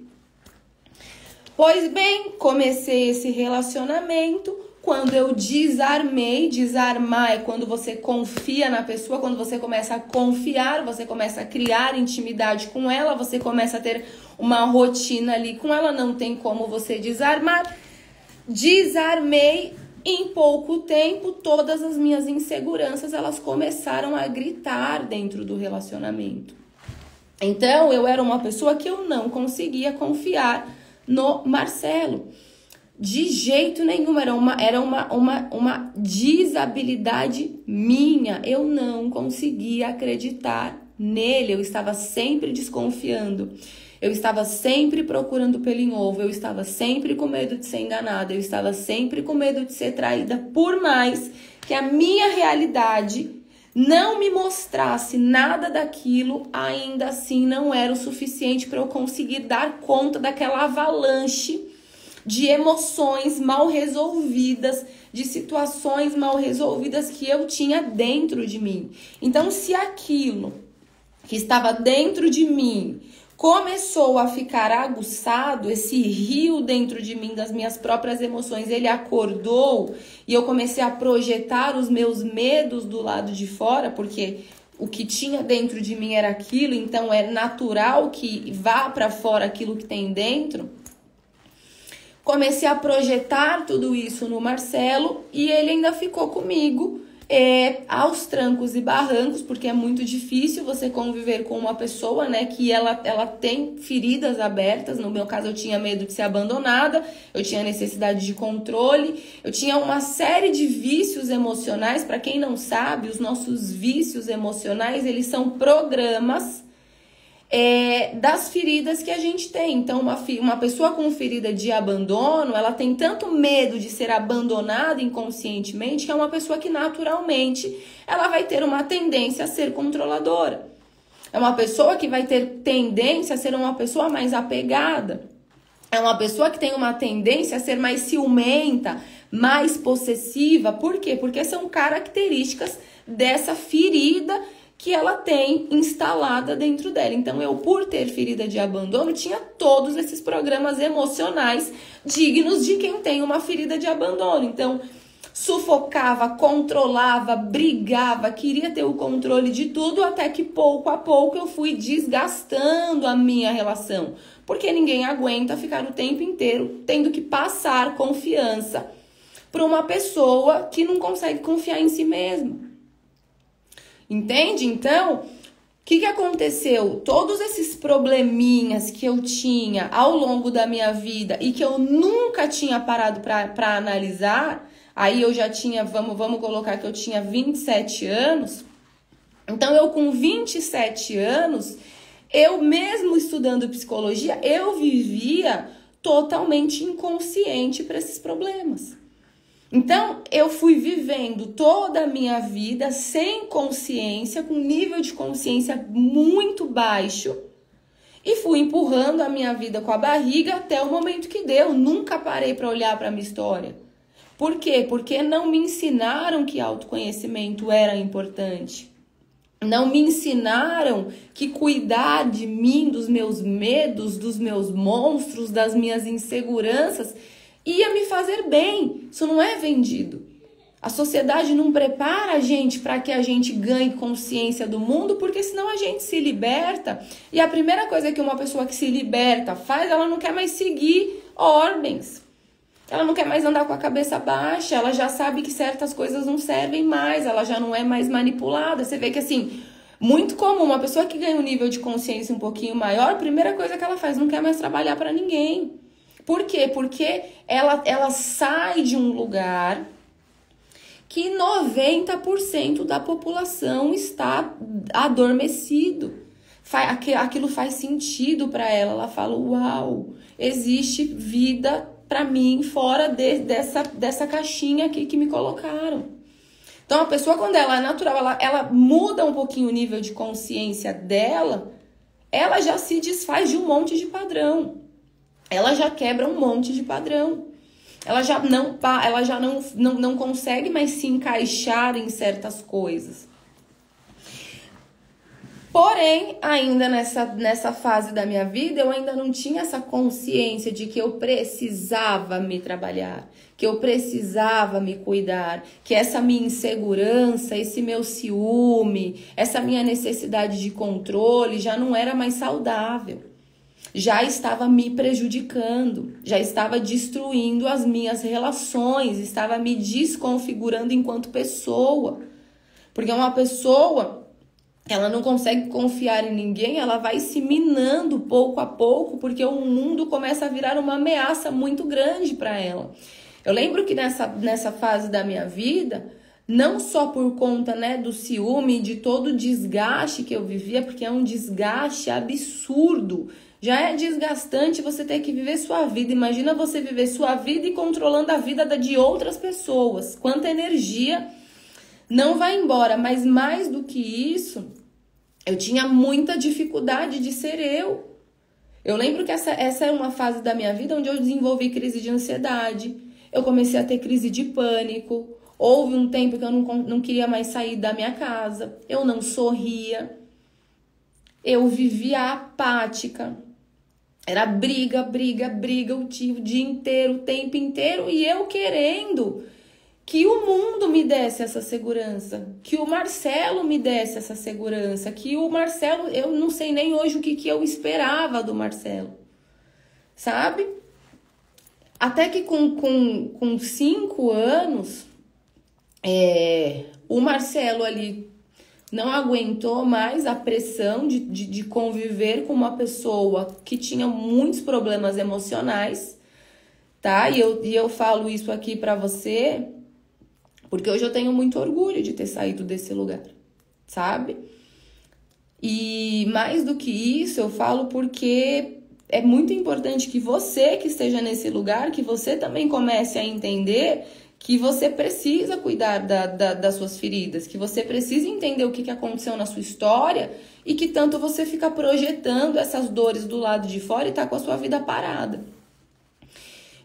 Pois bem, comecei esse relacionamento. Quando eu desarmei, desarmar é quando você confia na pessoa, quando você começa a confiar, você começa a criar intimidade com ela, você começa a ter uma rotina ali com ela, não tem como você desarmar. Desarmei. Em pouco tempo, todas as minhas inseguranças, elas começaram a gritar dentro do relacionamento. Então, eu era uma pessoa que eu não conseguia confiar no Marcelo. De jeito nenhum, era uma desabilidade minha. Eu não conseguia acreditar nele, eu estava sempre desconfiando. Eu estava sempre procurando pelo em ovo, eu estava sempre com medo de ser enganada, eu estava sempre com medo de ser traída, por mais que a minha realidade não me mostrasse nada daquilo, ainda assim não era o suficiente para eu conseguir dar conta daquela avalanche de emoções mal resolvidas, de situações mal resolvidas que eu tinha dentro de mim. Então, se aquilo que estava dentro de mim começou a ficar aguçado, esse rio dentro de mim das minhas próprias emoções, ele acordou e eu comecei a projetar os meus medos do lado de fora, porque o que tinha dentro de mim era aquilo, então é natural que vá para fora aquilo que tem dentro. Comecei a projetar tudo isso no Marcelo e ele ainda ficou comigo aos trancos e barrancos, porque é muito difícil você conviver com uma pessoa, né, que ela tem feridas abertas. No meu caso, eu tinha medo de ser abandonada, eu tinha necessidade de controle, eu tinha uma série de vícios emocionais. Para quem não sabe, os nossos vícios emocionais, eles são programas das feridas que a gente tem. Então, uma pessoa com ferida de abandono, ela tem tanto medo de ser abandonada inconscientemente, que é uma pessoa que naturalmente ela vai ter uma tendência a ser controladora. É uma pessoa que vai ter tendência a ser uma pessoa mais apegada. É uma pessoa que tem uma tendência a ser mais ciumenta, mais possessiva. Por quê? Porque são características dessa ferida que ela tem instalada dentro dela. Então, eu, por ter ferida de abandono, tinha todos esses programas emocionais dignos de quem tem uma ferida de abandono. Então, sufocava, controlava, brigava, queria ter o controle de tudo, até que pouco a pouco eu fui desgastando a minha relação. Porque ninguém aguenta ficar o tempo inteiro tendo que passar confiança para uma pessoa que não consegue confiar em si mesma. Entende? Então, o que aconteceu? Todos esses probleminhas que eu tinha ao longo da minha vida e que eu nunca tinha parado para analisar, aí eu já tinha, vamos colocar que eu tinha 27 anos. Então, eu com 27 anos, eu mesmo estudando psicologia, eu vivia totalmente inconsciente para esses problemas. Então, eu fui vivendo toda a minha vida sem consciência, com nível de consciência muito baixo, e fui empurrando a minha vida com a barriga até o momento que deu. Nunca parei para olhar para a minha história. Por quê? Porque não me ensinaram que autoconhecimento era importante. Não me ensinaram que cuidar de mim, dos meus medos, dos meus monstros, das minhas inseguranças, ia me fazer bem. Isso não é vendido. A sociedade não prepara a gente para que a gente ganhe consciência do mundo, porque senão a gente se liberta. E a primeira coisa que uma pessoa que se liberta faz, ela não quer mais seguir ordens. Ela não quer mais andar com a cabeça baixa, ela já sabe que certas coisas não servem mais, ela já não é mais manipulada. Você vê que, assim, muito comum, uma pessoa que ganha um nível de consciência um pouquinho maior, a primeira coisa que ela faz, não quer mais trabalhar para ninguém. Por quê? Porque ela sai de um lugar que 90% da população está adormecido. Aquilo faz sentido para ela. Ela fala, uau, existe vida para mim fora dessa caixinha aqui que me colocaram. Então, a pessoa, quando ela é natural, ela muda um pouquinho o nível de consciência dela, ela já se desfaz de um monte de padrão. Ela já quebra um monte de padrão. Ela já não consegue mais se encaixar em certas coisas. Porém, ainda nessa fase da minha vida, eu ainda não tinha essa consciência de que eu precisava me trabalhar, que eu precisava me cuidar, que essa minha insegurança, esse meu ciúme, essa minha necessidade de controle já não era mais saudável. Já estava me prejudicando, já estava destruindo as minhas relações, estava me desconfigurando enquanto pessoa. Porque uma pessoa, ela não consegue confiar em ninguém, ela vai se minando pouco a pouco, porque o mundo começa a virar uma ameaça muito grande para ela. Eu lembro que nessa fase da minha vida, não só por conta, né, do ciúme, de todo o desgaste que eu vivia, porque é um desgaste absurdo Já é desgastante você ter que viver sua vida. Imagina você viver sua vida e controlando a vida de outras pessoas. Quanta energia não vai embora. Mas mais do que isso, eu tinha muita dificuldade de ser eu. Eu lembro que essa é uma fase da minha vida onde eu desenvolvi crise de ansiedade. Eu comecei a ter crise de pânico. Houve um tempo que eu não queria mais sair da minha casa. Eu não sorria. Eu vivia apática. Era briga o dia inteiro, o tempo inteiro. E eu querendo que o mundo me desse essa segurança. Que o Marcelo me desse essa segurança. Que o Marcelo, eu não sei nem hoje o que eu esperava do Marcelo. Sabe? Até que com 5 anos, o Marcelo ali não aguentou mais a pressão de conviver com uma pessoa que tinha muitos problemas emocionais, tá? E eu falo isso aqui pra você porque hoje eu tenho muito orgulho de ter saído desse lugar, sabe? E mais do que isso, eu falo porque é muito importante que você que esteja nesse lugar, que você também comece a entender que você precisa cuidar das suas feridas, que você precisa entender o que aconteceu na sua história e que tanto você fica projetando essas dores do lado de fora e tá com a sua vida parada.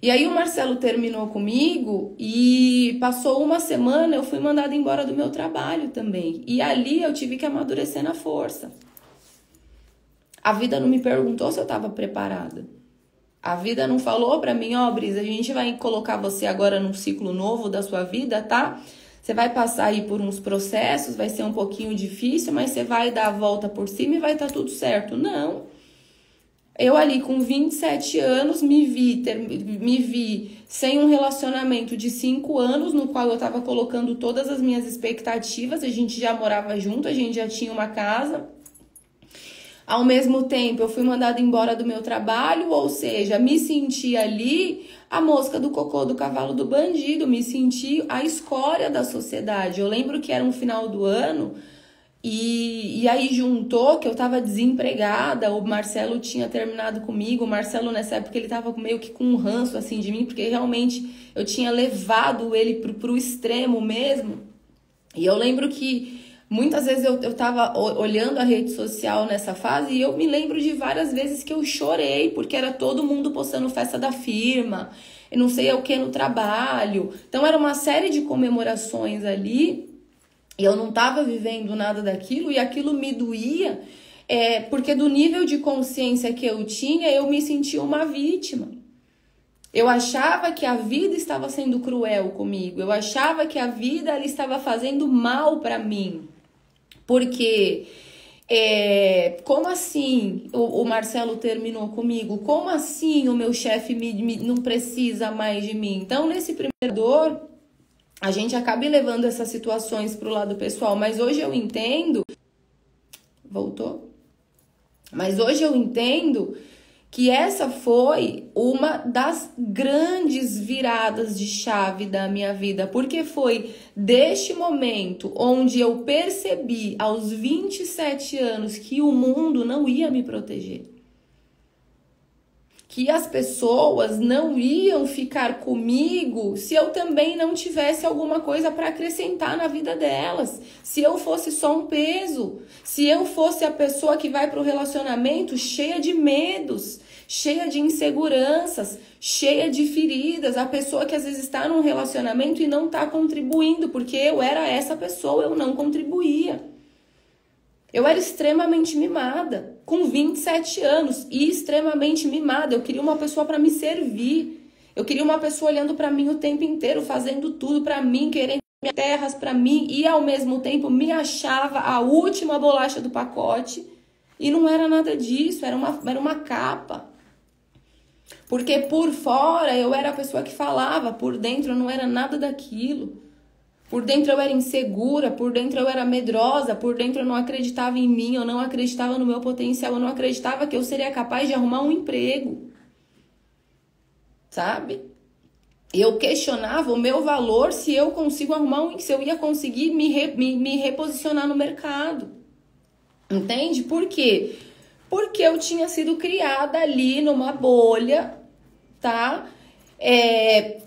E aí o Marcelo terminou comigo e passou uma semana, eu fui mandada embora do meu trabalho também. E ali eu tive que amadurecer na força. A vida não me perguntou se eu estava preparada. A vida não falou pra mim, ó, Brisa, a gente vai colocar você agora num ciclo novo da sua vida, tá? Você vai passar aí por uns processos, vai ser um pouquinho difícil, mas você vai dar a volta por cima e vai estar tudo certo. Não. Eu ali com 27 anos me vi sem um relacionamento de 5 anos, no qual eu tava colocando todas as minhas expectativas, a gente já morava junto, a gente já tinha uma casa. Ao mesmo tempo, eu fui mandada embora do meu trabalho, ou seja, me senti ali a mosca do cocô do cavalo do bandido, me senti a escória da sociedade. Eu lembro que era um final do ano e aí juntou que eu tava desempregada, o Marcelo tinha terminado comigo, o Marcelo nessa época ele tava meio que com um ranço assim de mim, porque realmente eu tinha levado ele pro extremo mesmo. E eu lembro que muitas vezes eu tava olhando a rede social nessa fase e eu me lembro de várias vezes que eu chorei, porque era todo mundo postando festa da firma, e não sei o que no trabalho. Então era uma série de comemorações ali, e eu não tava vivendo nada daquilo, e aquilo me doía, porque do nível de consciência que eu tinha, eu me sentia uma vítima. Eu achava que a vida estava sendo cruel comigo, eu achava que a vida ela estava fazendo mal para mim. Porque, como assim o Marcelo terminou comigo? Como assim o meu chefe não precisa mais de mim? Então, nesse primeiro dor, a gente acaba levando essas situações para o lado pessoal. Mas hoje eu entendo... Voltou? Mas hoje eu entendo que essa foi uma das grandes viradas de chave da minha vida, porque foi deste momento onde eu percebi aos 27 anos que o mundo não ia me proteger, que as pessoas não iam ficar comigo se eu também não tivesse alguma coisa para acrescentar na vida delas, se eu fosse só um peso, se eu fosse a pessoa que vai para o relacionamento cheia de medos, cheia de inseguranças, cheia de feridas, a pessoa que às vezes está num relacionamento e não está contribuindo, porque eu era essa pessoa, eu não contribuía. Eu era extremamente mimada, com 27 anos, e extremamente mimada. Eu queria uma pessoa para me servir. Eu queria uma pessoa olhando para mim o tempo inteiro, fazendo tudo para mim, querendo minhas terras para mim, e ao mesmo tempo me achava a última bolacha do pacote. E não era nada disso, era uma capa. Porque por fora eu era a pessoa que falava, por dentro eu não era nada daquilo. Por dentro eu era insegura, por dentro eu era medrosa, por dentro eu não acreditava em mim, eu não acreditava no meu potencial, eu não acreditava que eu seria capaz de arrumar um emprego. Sabe? Eu questionava o meu valor se eu consigo se eu ia conseguir me reposicionar no mercado. Entende? Por quê? porque eu tinha sido criada ali numa bolha, tá?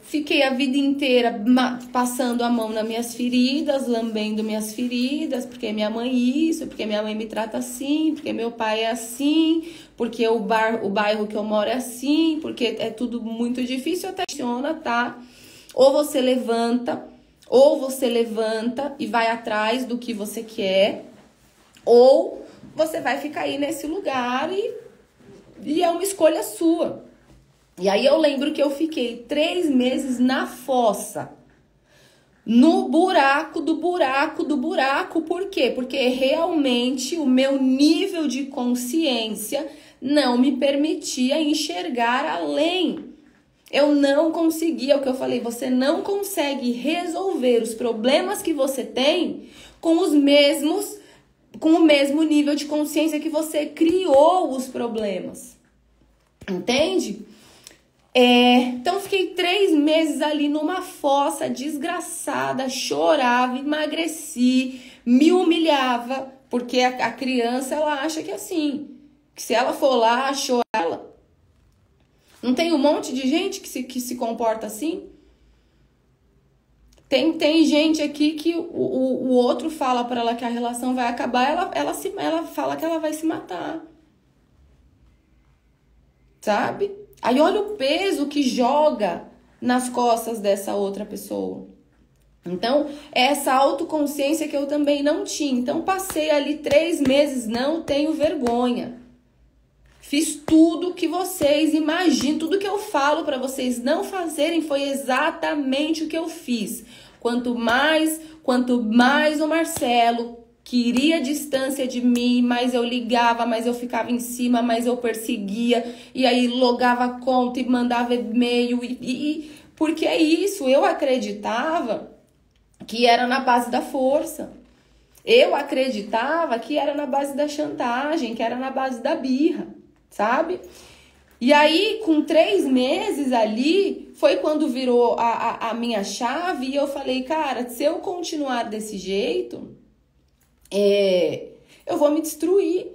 Fiquei a vida inteira passando a mão nas minhas feridas, lambendo minhas feridas, porque minha mãe isso, porque minha mãe me trata assim, porque meu pai é assim, porque o bairro que eu moro é assim, porque é tudo muito difícil, até funciona, tá? Ou você levanta e vai atrás do que você quer, ou você vai ficar aí nesse lugar e é uma escolha sua. E aí eu lembro que eu fiquei 3 meses na fossa, no buraco do buraco do buraco. Por quê? Porque realmente o meu nível de consciência não me permitia enxergar além. Eu não conseguia, o que eu falei, você não consegue resolver os problemas que você tem com o mesmo nível de consciência que você criou os problemas. Entende? Então fiquei 3 meses ali numa fossa desgraçada, chorava, emagreci, me humilhava, porque a criança, ela acha que é assim, que se ela for lá chorar, não tem um monte de gente que se comporta assim? Tem gente aqui que o outro fala pra ela que a relação vai acabar, ela fala que ela vai se matar. Sabe? Aí olha o peso que joga nas costas dessa outra pessoa. Então, essa autoconsciência que eu também não tinha. Então, passei ali 3 meses, não tenho vergonha. Fiz tudo que vocês imaginam, tudo que eu falo para vocês não fazerem foi exatamente o que eu fiz. Quanto mais o Marcelo queria distância de mim, mais eu ligava, mais eu ficava em cima, mais eu perseguia, e aí logava a conta e mandava e-mail, porque é isso, eu acreditava que era na base da força. Eu acreditava que era na base da chantagem, que era na base da birra, sabe? E aí, com 3 meses ali, foi quando virou a minha chave e eu falei, cara, se eu continuar desse jeito, eu vou me destruir.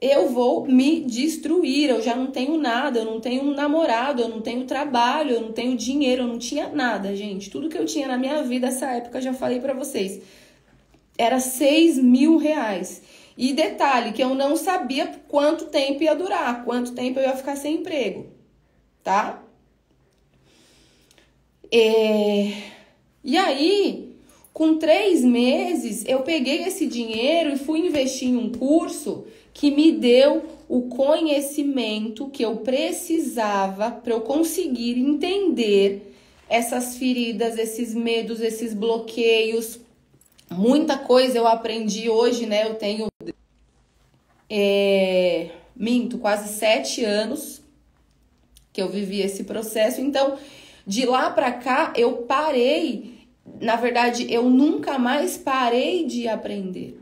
Eu vou me destruir, eu já não tenho nada, eu não tenho um namorado, eu não tenho trabalho, eu não tenho dinheiro, eu não tinha nada, gente. Tudo que eu tinha na minha vida, essa época, eu já falei pra vocês, era 6 mil reais. E detalhe, que eu não sabia quanto tempo ia durar, quanto tempo eu ia ficar sem emprego, tá? E aí, com 3 meses, eu peguei esse dinheiro e fui investir em um curso que me deu o conhecimento que eu precisava para eu conseguir entender essas feridas, esses medos, esses bloqueios. Muita coisa eu aprendi hoje, né? Eu tenho, quase 7 anos que eu vivi esse processo. Então, de lá para cá, eu parei. Na verdade, eu nunca mais parei de aprender.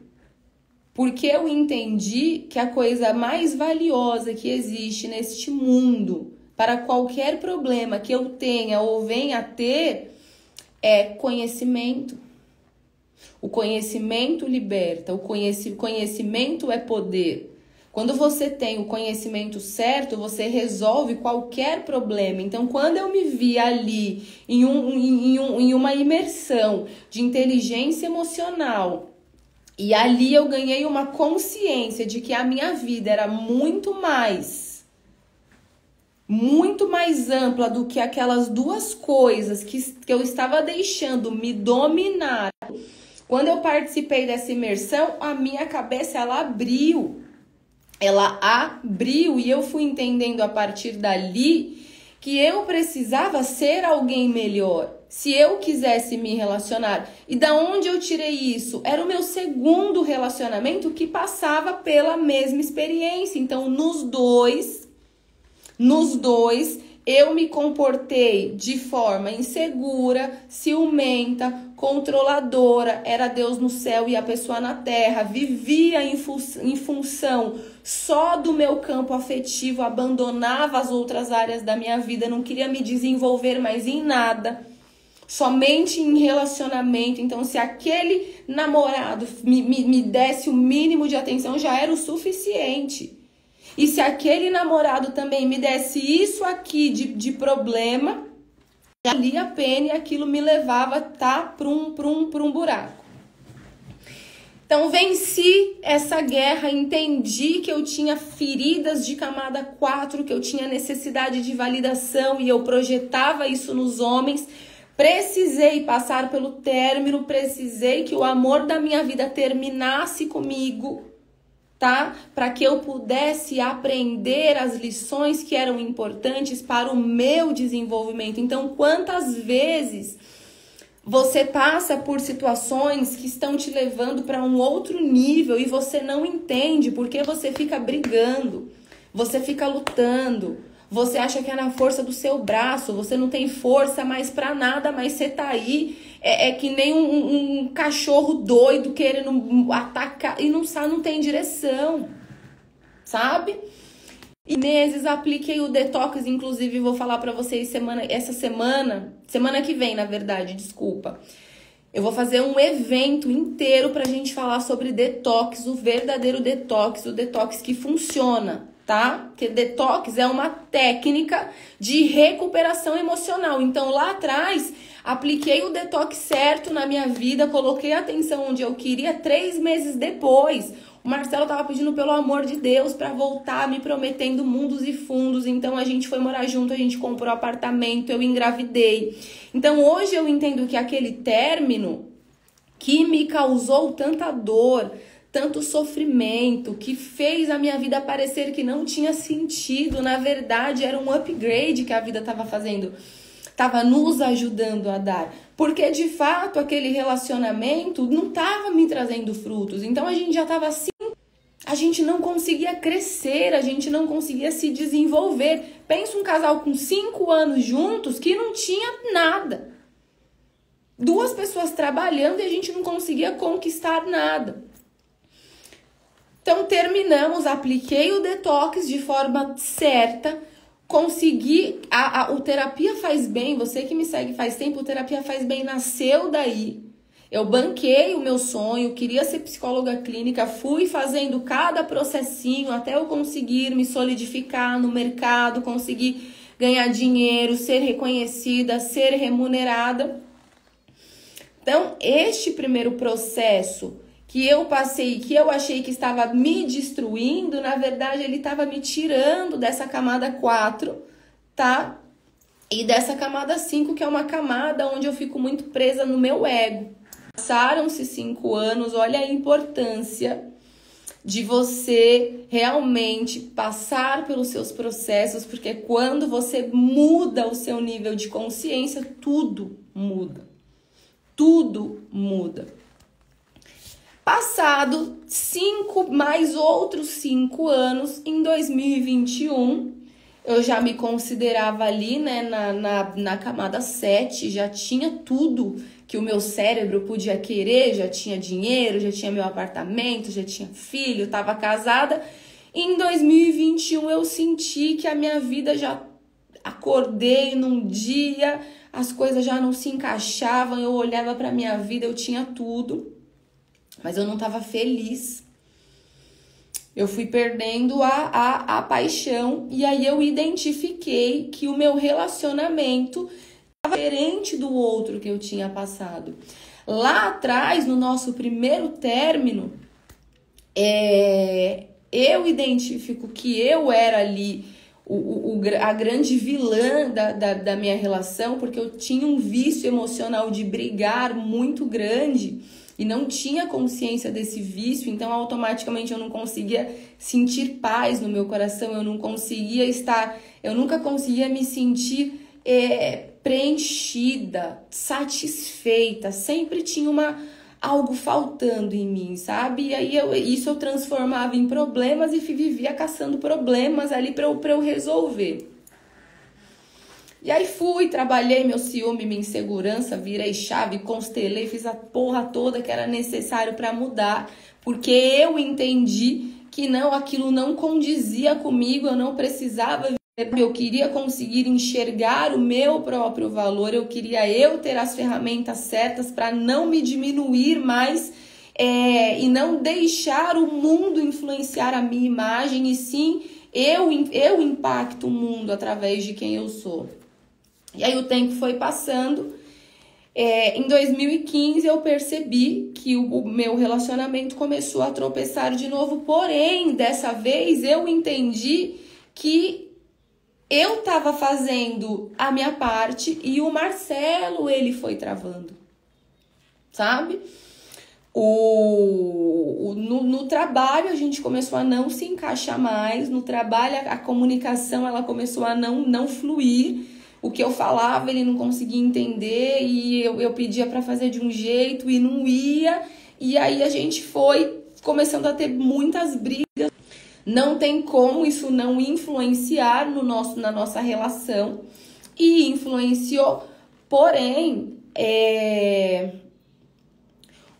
Porque eu entendi que a coisa mais valiosa que existe neste mundo, para qualquer problema que eu tenha ou venha a ter, é conhecimento. O conhecimento liberta, o conhecimento é poder. Quando você tem o conhecimento certo, você resolve qualquer problema. Então, quando eu me vi ali em uma imersão de inteligência emocional, e ali eu ganhei uma consciência de que a minha vida era muito mais ampla do que aquelas 2 coisas que eu estava deixando me dominar. Quando eu participei dessa imersão, a minha cabeça, ela abriu e eu fui entendendo a partir dali que eu precisava ser alguém melhor, se eu quisesse me relacionar. E da onde eu tirei isso? Era o meu segundo relacionamento que passava pela mesma experiência. Então, nos dois, eu me comportei de forma insegura, ciumenta, controladora, era Deus no céu e a pessoa na terra, vivia em função só do meu campo afetivo, abandonava as outras áreas da minha vida, não queria me desenvolver mais em nada, somente em relacionamento. Então, se aquele namorado me desse o mínimo de atenção, já era o suficiente. E se aquele namorado também me desse isso aqui de problema, valia a pena e aquilo me levava, tá, para um buraco. Então, venci essa guerra, entendi que eu tinha feridas de camada 4, que eu tinha necessidade de validação e eu projetava isso nos homens. Precisei passar pelo término, precisei que o amor da minha vida terminasse comigo, tá? Para que eu pudesse aprender as lições que eram importantes para o meu desenvolvimento. Então, quantas vezes você passa por situações que estão te levando para um outro nível e você não entende porque você fica brigando, você fica lutando, você acha que é na força do seu braço, você não tem força mais para nada, mas você tá aí, é que nem um cachorro doido querendo atacar e não sabe, não tem direção, sabe? E meses apliquei o detox, inclusive vou falar pra vocês semana que vem, na verdade, desculpa. Eu vou fazer um evento inteiro pra gente falar sobre detox, o verdadeiro detox, o detox que funciona, tá? Porque detox é uma técnica de recuperação emocional. Então lá atrás, apliquei o detox certo na minha vida, coloquei a atenção onde eu queria, 3 meses depois. O Marcelo tava pedindo pelo amor de Deus pra voltar, me prometendo mundos e fundos. Então a gente foi morar junto, a gente comprou apartamento, eu engravidei. Então hoje eu entendo que aquele término que me causou tanta dor, tanto sofrimento, que fez a minha vida parecer que não tinha sentido, na verdade era um upgrade que a vida tava fazendo. Tava nos ajudando a dar. Porque, de fato, aquele relacionamento não tava me trazendo frutos. Então, a gente já tava assim. A gente não conseguia crescer, a gente não conseguia se desenvolver. Pensa um casal com 5 anos juntos que não tinha nada. 2 pessoas trabalhando e a gente não conseguia conquistar nada. Então, terminamos, apliquei o detox de forma certa. Consegui, o Terapia Faz Bem, você que me segue faz tempo, o Terapia Faz Bem nasceu daí. Eu banquei o meu sonho, queria ser psicóloga clínica, fui fazendo cada processinho até eu conseguir me solidificar no mercado, conseguir ganhar dinheiro, ser reconhecida, ser remunerada. Então, este primeiro processo que eu passei, que eu achei que estava me destruindo, na verdade ele estava me tirando dessa camada 4, tá? E dessa camada 5, que é uma camada onde eu fico muito presa no meu ego. Passaram-se 5 anos, olha a importância de você realmente passar pelos seus processos, porque quando você muda o seu nível de consciência, tudo muda. Tudo muda. Passado 5 mais outros 5 anos, em 2021, eu já me considerava ali, né, na camada 7, já tinha tudo que o meu cérebro podia querer, já tinha dinheiro, já tinha meu apartamento, já tinha filho, estava casada. E em 2021 eu senti que a minha vida já acordei num dia, as coisas já não se encaixavam, eu olhava para minha vida, eu tinha tudo. Mas eu não estava feliz. Eu fui perdendo a paixão. E aí eu identifiquei que o meu relacionamento estava diferente do outro que eu tinha passado. Lá atrás, no nosso primeiro término, eu identifico que eu era ali a grande vilã da minha relação, porque eu tinha um vício emocional de brigar muito grande. E não tinha consciência desse vício, então automaticamente eu não conseguia sentir paz no meu coração, eu nunca conseguia me sentir preenchida, satisfeita, sempre tinha algo faltando em mim, sabe? E aí isso eu transformava em problemas e vivia caçando problemas ali para eu resolver. E aí fui, trabalhei meu ciúme, minha insegurança, virei chave, constelei, fiz a porra toda que era necessário para mudar, porque eu entendi que aquilo não condizia comigo, eu não precisava viver, eu queria conseguir enxergar o meu próprio valor, eu queria ter as ferramentas certas para não me diminuir mais e não deixar o mundo influenciar a minha imagem, e sim Eu impacto o mundo através de quem eu sou. E aí o tempo foi passando. Em 2015 eu percebi que o meu relacionamento começou a tropeçar de novo. Porém, dessa vez eu entendi que eu estava fazendo a minha parte e o Marcelo, ele foi travando. Sabe? No trabalho a gente começou a não se encaixar mais. No trabalho a comunicação ela começou a não fluir. O que eu falava ele não conseguia entender e eu pedia para fazer de um jeito e não ia. E aí a gente foi começando a ter muitas brigas. Não tem como isso não influenciar na nossa relação. E influenciou, porém,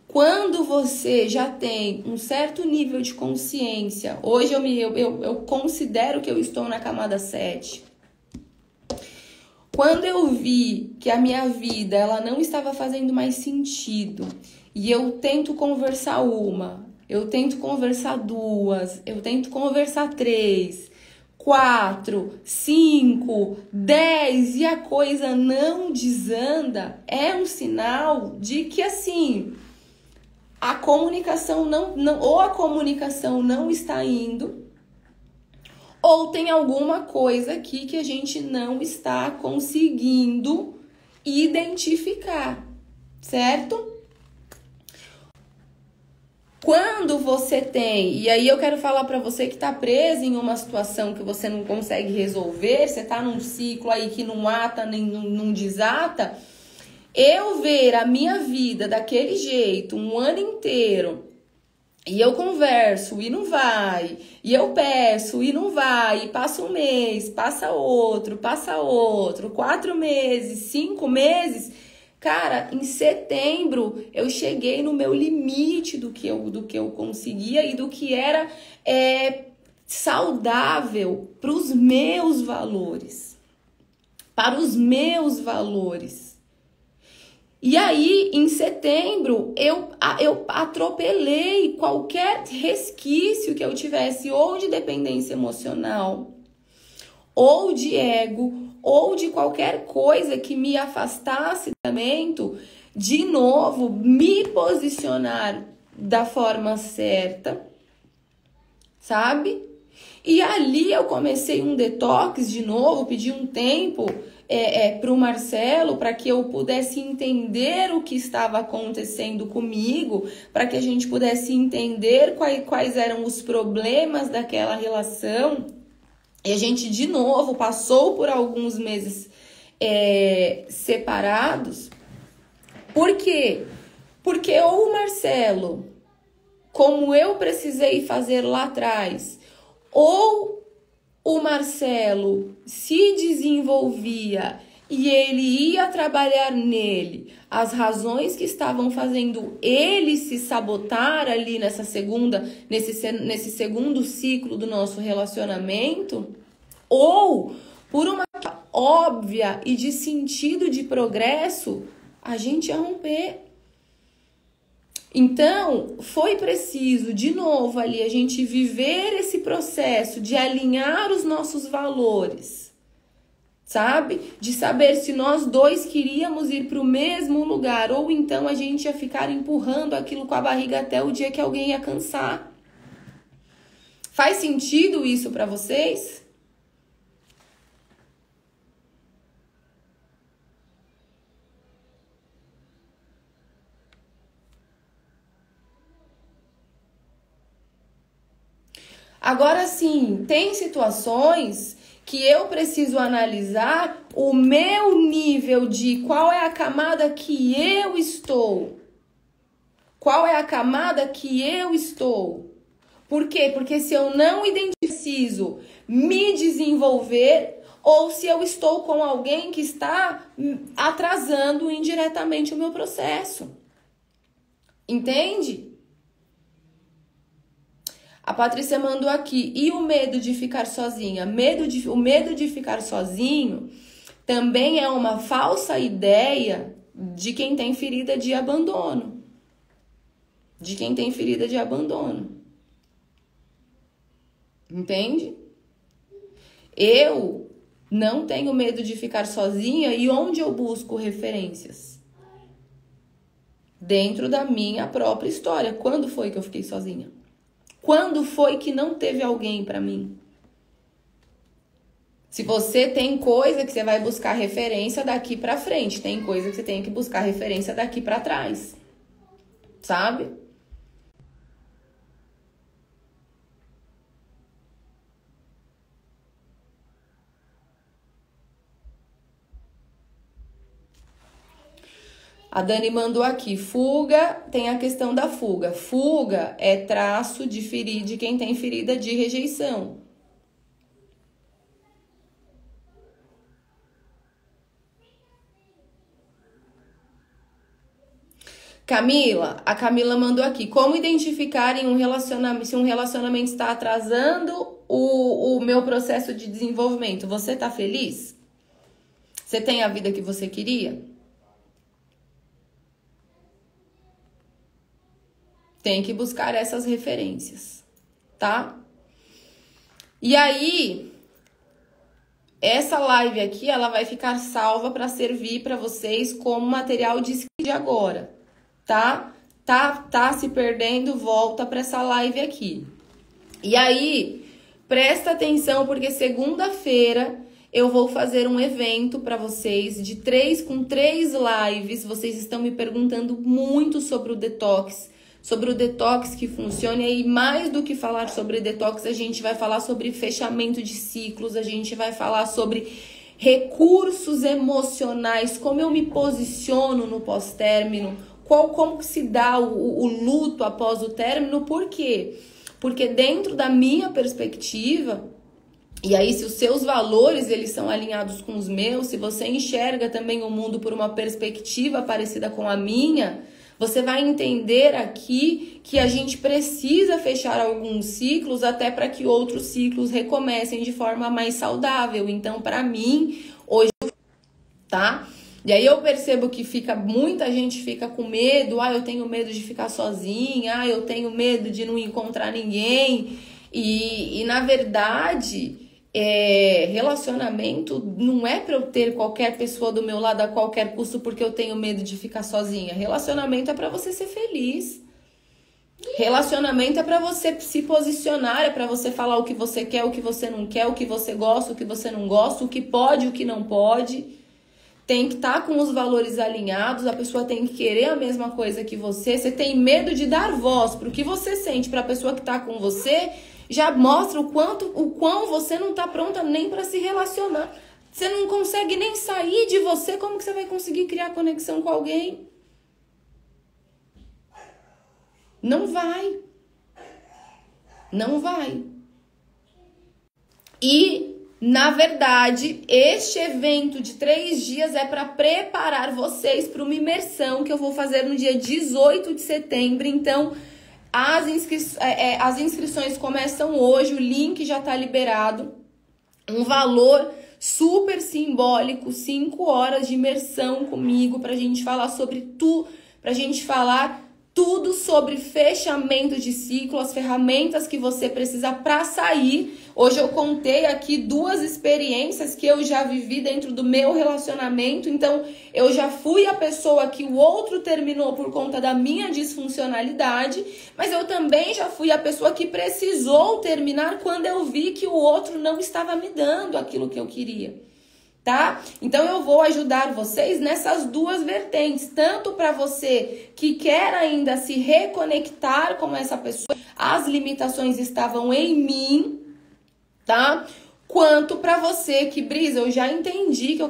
quando você já tem um certo nível de consciência, hoje eu considero que eu estou na camada 7. Quando eu vi que a minha vida ela não estava fazendo mais sentido e eu tento conversar uma, eu tento conversar duas, eu tento conversar 3, 4, 5, 10 e a coisa não desanda, é um sinal de que assim a comunicação ou a comunicação não está indo, ou tem alguma coisa aqui que a gente não está conseguindo identificar, certo? Quando você tem, e aí eu quero falar para você que está preso em uma situação que você não consegue resolver, você está num ciclo aí que não ata nem não desata, eu ver a minha vida daquele jeito um ano inteiro, e eu converso e não vai, e eu peço e não vai, e passa um mês, passa outro, 4 meses, 5 meses. Cara, em setembro eu cheguei no meu limite do que eu conseguia e do que era saudável para os meus valores. Para os meus valores. E aí, em setembro, eu atropelei qualquer resquício que eu tivesse ou de dependência emocional, ou de ego, ou de qualquer coisa que me afastasse do casamento, de novo, me posicionar da forma certa, sabe? E ali eu comecei um detox de novo, pedi um tempo para o Marcelo, para que eu pudesse entender o que estava acontecendo comigo, para que a gente pudesse entender quais eram os problemas daquela relação. E a gente, de novo, passou por alguns meses separados. Por quê? Porque ou o Marcelo, como eu precisei fazer lá atrás, ou o Marcelo se desenvolvia e ele ia trabalhar nele as razões que estavam fazendo ele se sabotar ali nesse segundo ciclo do nosso relacionamento, ou por uma óbvia e de sentido de progresso, a gente ia romper. Então, foi preciso, de novo, ali, a gente viver esse processo de alinhar os nossos valores, sabe? De saber se nós dois queríamos ir para o mesmo lugar, ou então a gente ia ficar empurrando aquilo com a barriga até o dia que alguém ia cansar. Faz sentido isso para vocês? Agora sim, tem situações que eu preciso analisar o meu nível de qual é a camada que eu estou. Qual é a camada que eu estou? Por quê? Porque se eu não preciso me desenvolver, ou se eu estou com alguém que está atrasando indiretamente o meu processo. Entende? A Patrícia mandou aqui, e o medo de ficar sozinha? O medo de ficar sozinho também é uma falsa ideia de quem tem ferida de abandono. Entende? Eu não tenho medo de ficar sozinha. E onde eu busco referências? Dentro da minha própria história. Quando foi que eu fiquei sozinha? Quando foi que não teve alguém para mim? Se você tem coisa que você vai buscar referência daqui para frente, tem coisa que você tem que buscar referência daqui para trás. Sabe? A Dani mandou aqui, fuga, tem a questão da fuga. Fuga é traço de ferida, de quem tem ferida de rejeição. Camila, a Camila mandou aqui, como identificar em um relacionamento, se um relacionamento está atrasando o meu processo de desenvolvimento? Você está feliz? Você tem a vida que você queria? Tem que buscar essas referências, tá? E aí, essa live aqui, ela vai ficar salva para servir para vocês como material de agora, tá? Tá se perdendo, volta para essa live aqui. E aí, presta atenção, porque segunda-feira eu vou fazer um evento para vocês com 3 lives. Vocês estão me perguntando muito sobre o detox que funciona, e mais do que falar sobre detox, a gente vai falar sobre fechamento de ciclos, a gente vai falar sobre recursos emocionais, como eu me posiciono no pós-término, como se dá o luto após o término. Por quê? Porque dentro da minha perspectiva, e aí se os seus valores eles são alinhados com os meus, se você enxerga também o mundo por uma perspectiva parecida com a minha, você vai entender aqui que a gente precisa fechar alguns ciclos até para que outros ciclos recomecem de forma mais saudável. Então, para mim, hoje, tá? E aí eu percebo que muita gente fica com medo. Eu tenho medo de ficar sozinha. Eu tenho medo de não encontrar ninguém. E na verdade, relacionamento não é para eu ter qualquer pessoa do meu lado a qualquer custo porque eu tenho medo de ficar sozinha. Relacionamento é para você ser feliz. Relacionamento é para você se posicionar, é para você falar o que você quer, o que você não quer, o que você gosta, o que você não gosta, o que pode, o que não pode. Tem que estar com os valores alinhados, a pessoa tem que querer a mesma coisa que você. Você tem medo de dar voz para o que você sente para a pessoa que está com você, já mostra o quão você não está pronta nem para se relacionar. Você não consegue nem sair de você, como que você vai conseguir criar conexão com alguém? Não vai. Não vai. E, na verdade, este evento de 3 dias é para preparar vocês para uma imersão que eu vou fazer no dia 18 de setembro. Então, as inscrições começam hoje, o link já está liberado. Um valor super simbólico, 5 horas de imersão comigo pra gente falar sobre tudo sobre fechamento de ciclo, as ferramentas que você precisa para sair. Hoje eu contei aqui 2 experiências que eu já vivi dentro do meu relacionamento. Então, eu já fui a pessoa que o outro terminou por conta da minha disfuncionalidade, mas eu também já fui a pessoa que precisou terminar quando eu vi que o outro não estava me dando aquilo que eu queria. Tá? Então eu vou ajudar vocês nessas 2 vertentes, tanto para você que quer ainda se reconectar com essa pessoa, as limitações estavam em mim, tá? Quanto para você que, Brisa, eu já entendi que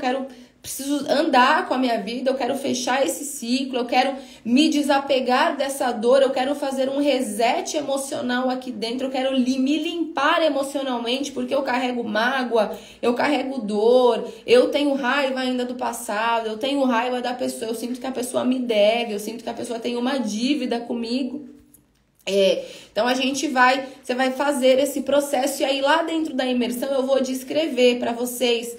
preciso andar com a minha vida, eu quero fechar esse ciclo, eu quero me desapegar dessa dor, eu quero fazer um reset emocional aqui dentro, eu quero me limpar emocionalmente, porque eu carrego mágoa, eu carrego dor, eu tenho raiva ainda do passado, eu tenho raiva da pessoa, eu sinto que a pessoa me deve, eu sinto que a pessoa tem uma dívida comigo. Então você vai fazer esse processo, e aí lá dentro da imersão eu vou descrever para vocês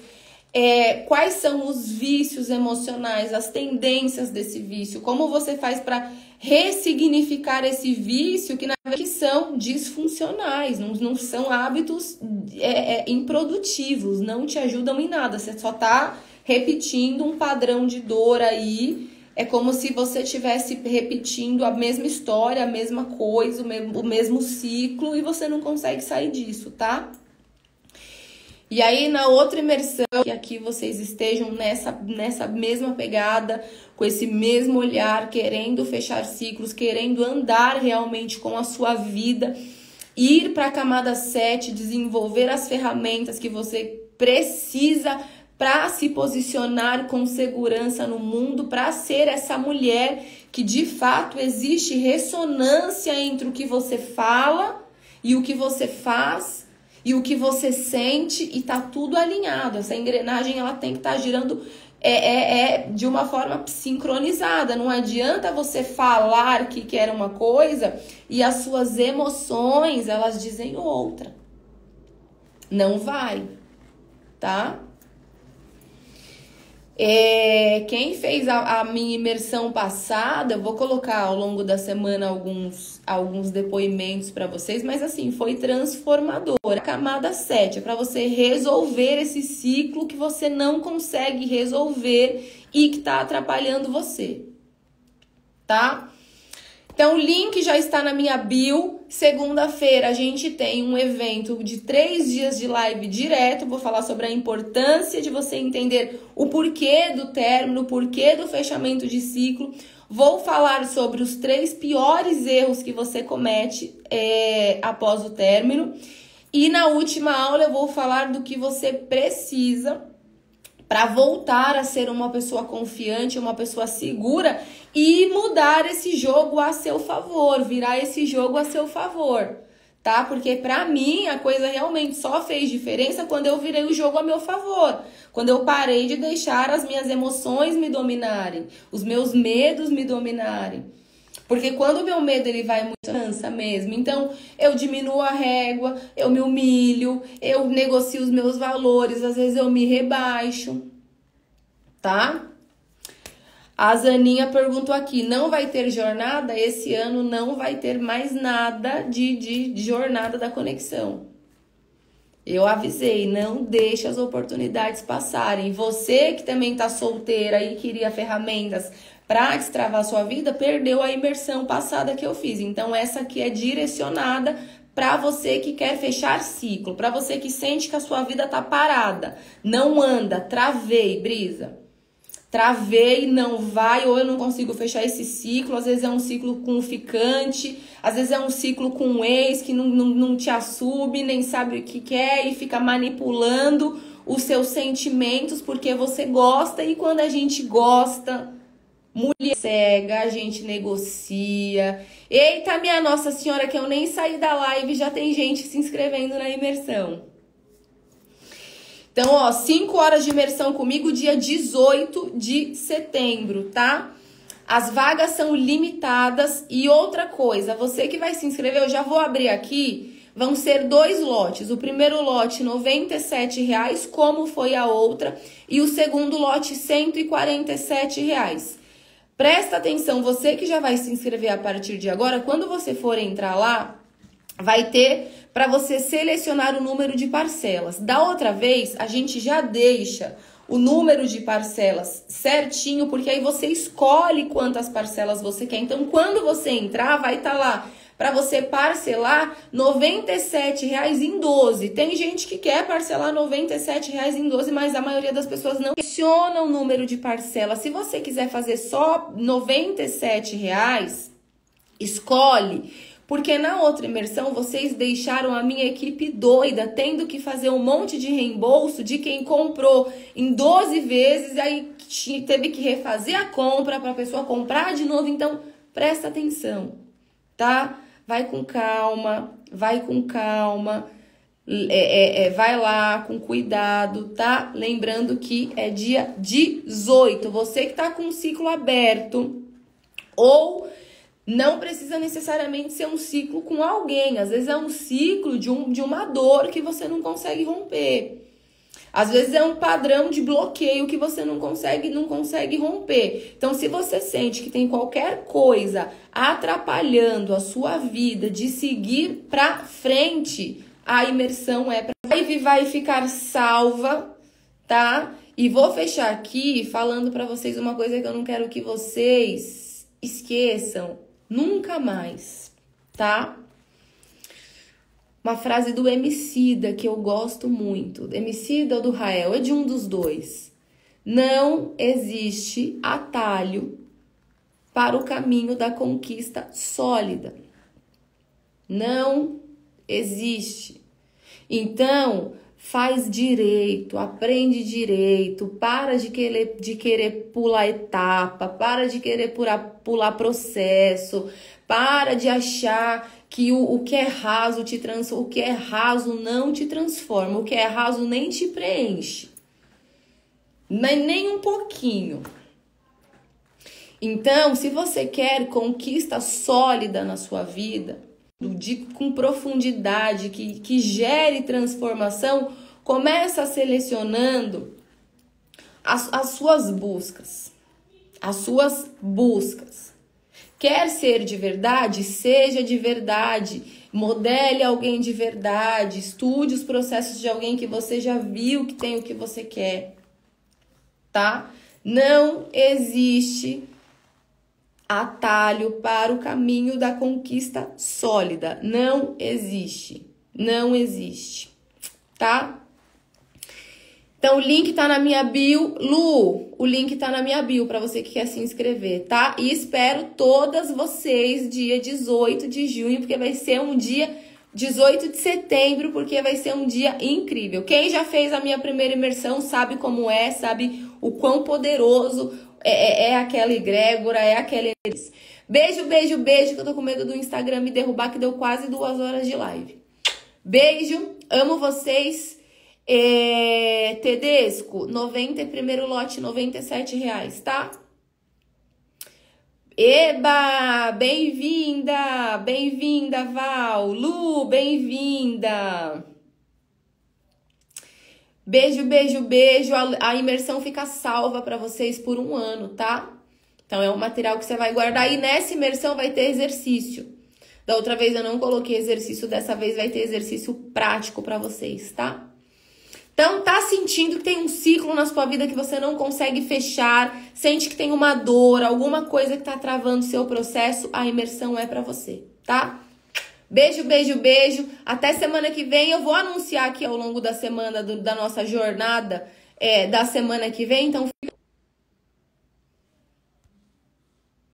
quais são os vícios emocionais, as tendências desse vício, como você faz para ressignificar esse vício que na verdade são disfuncionais, não são hábitos improdutivos, não te ajudam em nada, você só tá repetindo um padrão de dor aí, é como se você estivesse repetindo a mesma história, a mesma coisa, o mesmo ciclo e você não consegue sair disso, tá? E aí, na outra imersão, que aqui vocês estejam nessa mesma pegada, com esse mesmo olhar, querendo fechar ciclos, querendo andar realmente com a sua vida, ir para a camada 7, desenvolver as ferramentas que você precisa para se posicionar com segurança no mundo, para ser essa mulher que de fato existe ressonância entre o que você fala e o que você faz, e o que você sente, e tá tudo alinhado. Essa engrenagem ela tem que estar girando de uma forma sincronizada. Não adianta você falar que quer uma coisa e as suas emoções elas dizem outra. Não vai, tá? Quem fez a minha imersão passada, eu vou colocar ao longo da semana alguns depoimentos para vocês, mas assim, foi transformadora. A camada 7 é para você resolver esse ciclo que você não consegue resolver e que tá atrapalhando você, tá? Então, o link já está na minha bio. Segunda-feira a gente tem um evento de 3 dias de live direto. Vou falar sobre a importância de você entender o porquê do término, o porquê do fechamento de ciclo. Vou falar sobre os 3 piores erros que você comete após o término. E na última aula eu vou falar do que você precisa para voltar a ser uma pessoa confiante, uma pessoa segura e mudar esse jogo a seu favor, virar esse jogo a seu favor, tá? Porque pra mim a coisa realmente só fez diferença quando eu virei o jogo a meu favor, quando eu parei de deixar as minhas emoções me dominarem, os meus medos me dominarem. Porque quando o meu medo ele vai muito cansa mesmo, então eu diminuo a régua, eu me humilho, eu negocio os meus valores, às vezes eu me rebaixo, tá? A Zaninha perguntou aqui, não vai ter jornada? Esse ano não vai ter mais nada de jornada da conexão. Eu avisei, não deixe as oportunidades passarem. Você que também tá solteira e queria ferramentas para destravar sua vida, perdeu a imersão passada que eu fiz. Então, essa aqui é direcionada para você que quer fechar ciclo, para você que sente que a sua vida tá parada, não anda, travei, Brisa. Travei, não vai, ou eu não consigo fechar esse ciclo. Às vezes é um ciclo com um ficante, às vezes é um ciclo com um ex que não te assume, nem sabe o que quer e fica manipulando os seus sentimentos porque você gosta. E quando a gente gosta, mulher cega, a gente negocia. Eita, minha Nossa Senhora, que eu nem saí da live, já tem gente se inscrevendo na imersão. Então, ó, 5 horas de imersão comigo, dia 18 de setembro, tá? As vagas são limitadas. E outra coisa, você que vai se inscrever, eu já vou abrir aqui, vão ser 2 lotes. O primeiro lote, R$ 97,00, como foi a outra. E o segundo lote, R$ 147,00. Presta atenção, você que já vai se inscrever a partir de agora, quando você for entrar lá, vai ter para você selecionar o número de parcelas. Da outra vez, a gente já deixa o número de parcelas certinho, porque aí você escolhe quantas parcelas você quer. Então, quando você entrar, vai estar lá para você parcelar R$ 97,00 em 12. Tem gente que quer parcelar R$ 97,00 em 12, mas a maioria das pessoas não seleciona o número de parcelas. Se você quiser fazer só R$ 97,00, escolhe. Porque na outra imersão, vocês deixaram a minha equipe doida, tendo que fazer um monte de reembolso de quem comprou em 12 vezes, aí teve que refazer a compra para a pessoa comprar de novo. Então, presta atenção, tá? Vai com calma, vai lá com cuidado, tá? Lembrando que é dia 18, você que tá com um ciclo aberto, ou não precisa necessariamente ser um ciclo com alguém. Às vezes é um ciclo de uma dor que você não consegue romper. Às vezes é um padrão de bloqueio que você não consegue romper. Então, se você sente que tem qualquer coisa atrapalhando a sua vida de seguir pra frente, a imersão é pra... A live vai ficar salva, tá? E vou fechar aqui falando pra vocês uma coisa que eu não quero que vocês esqueçam nunca mais, tá? Uma frase do Emicida que eu gosto muito. Emicida ou do Rael? É de um dos dois. Não existe atalho para o caminho da conquista sólida. Não existe. Então, faz direito, aprende direito, para de querer pular etapa, para de querer pular processo, para de achar que o que é raso te transforma, o que é raso não te transforma, o que é raso nem te preenche, nem um pouquinho. Então, se você quer conquista sólida na sua vida, com profundidade, que gere transformação, começa selecionando as suas buscas. As suas buscas. Quer ser de verdade? Seja de verdade. Modele alguém de verdade. Estude os processos de alguém que você já viu que tem o que você quer. Tá? Não existe atalho para o caminho da conquista sólida. Não existe. Não existe. Tá? Então, o link tá na minha bio. Lu, o link tá na minha bio para você que quer se inscrever, tá? E espero todas vocês dia 18 de junho, porque vai ser um dia... 18 de setembro, porque vai ser um dia incrível. Quem já fez a minha primeira imersão sabe como é, sabe o quão poderoso é aquela egrégora, é aquele... Beijo, beijo, beijo, que eu tô com medo do Instagram me derrubar, que deu quase 2 horas de live. Beijo, amo vocês. Tedesco, 90, primeiro lote, R$97, tá? Eba, bem-vinda, bem-vinda, Val. Lu, bem-vinda. Beijo, beijo, beijo. A imersão fica salva para vocês por 1 ano, tá? Então, é um material que você vai guardar. E nessa imersão vai ter exercício. Da outra vez eu não coloquei exercício, dessa vez vai ter exercício prático para vocês, tá? Então, tá sentindo que tem um ciclo na sua vida que você não consegue fechar, sente que tem uma dor, alguma coisa que tá travando o seu processo, a imersão é pra você, tá? Beijo, beijo, beijo. Até semana que vem. Eu vou anunciar aqui ao longo da semana, da nossa jornada, da semana que vem. Então,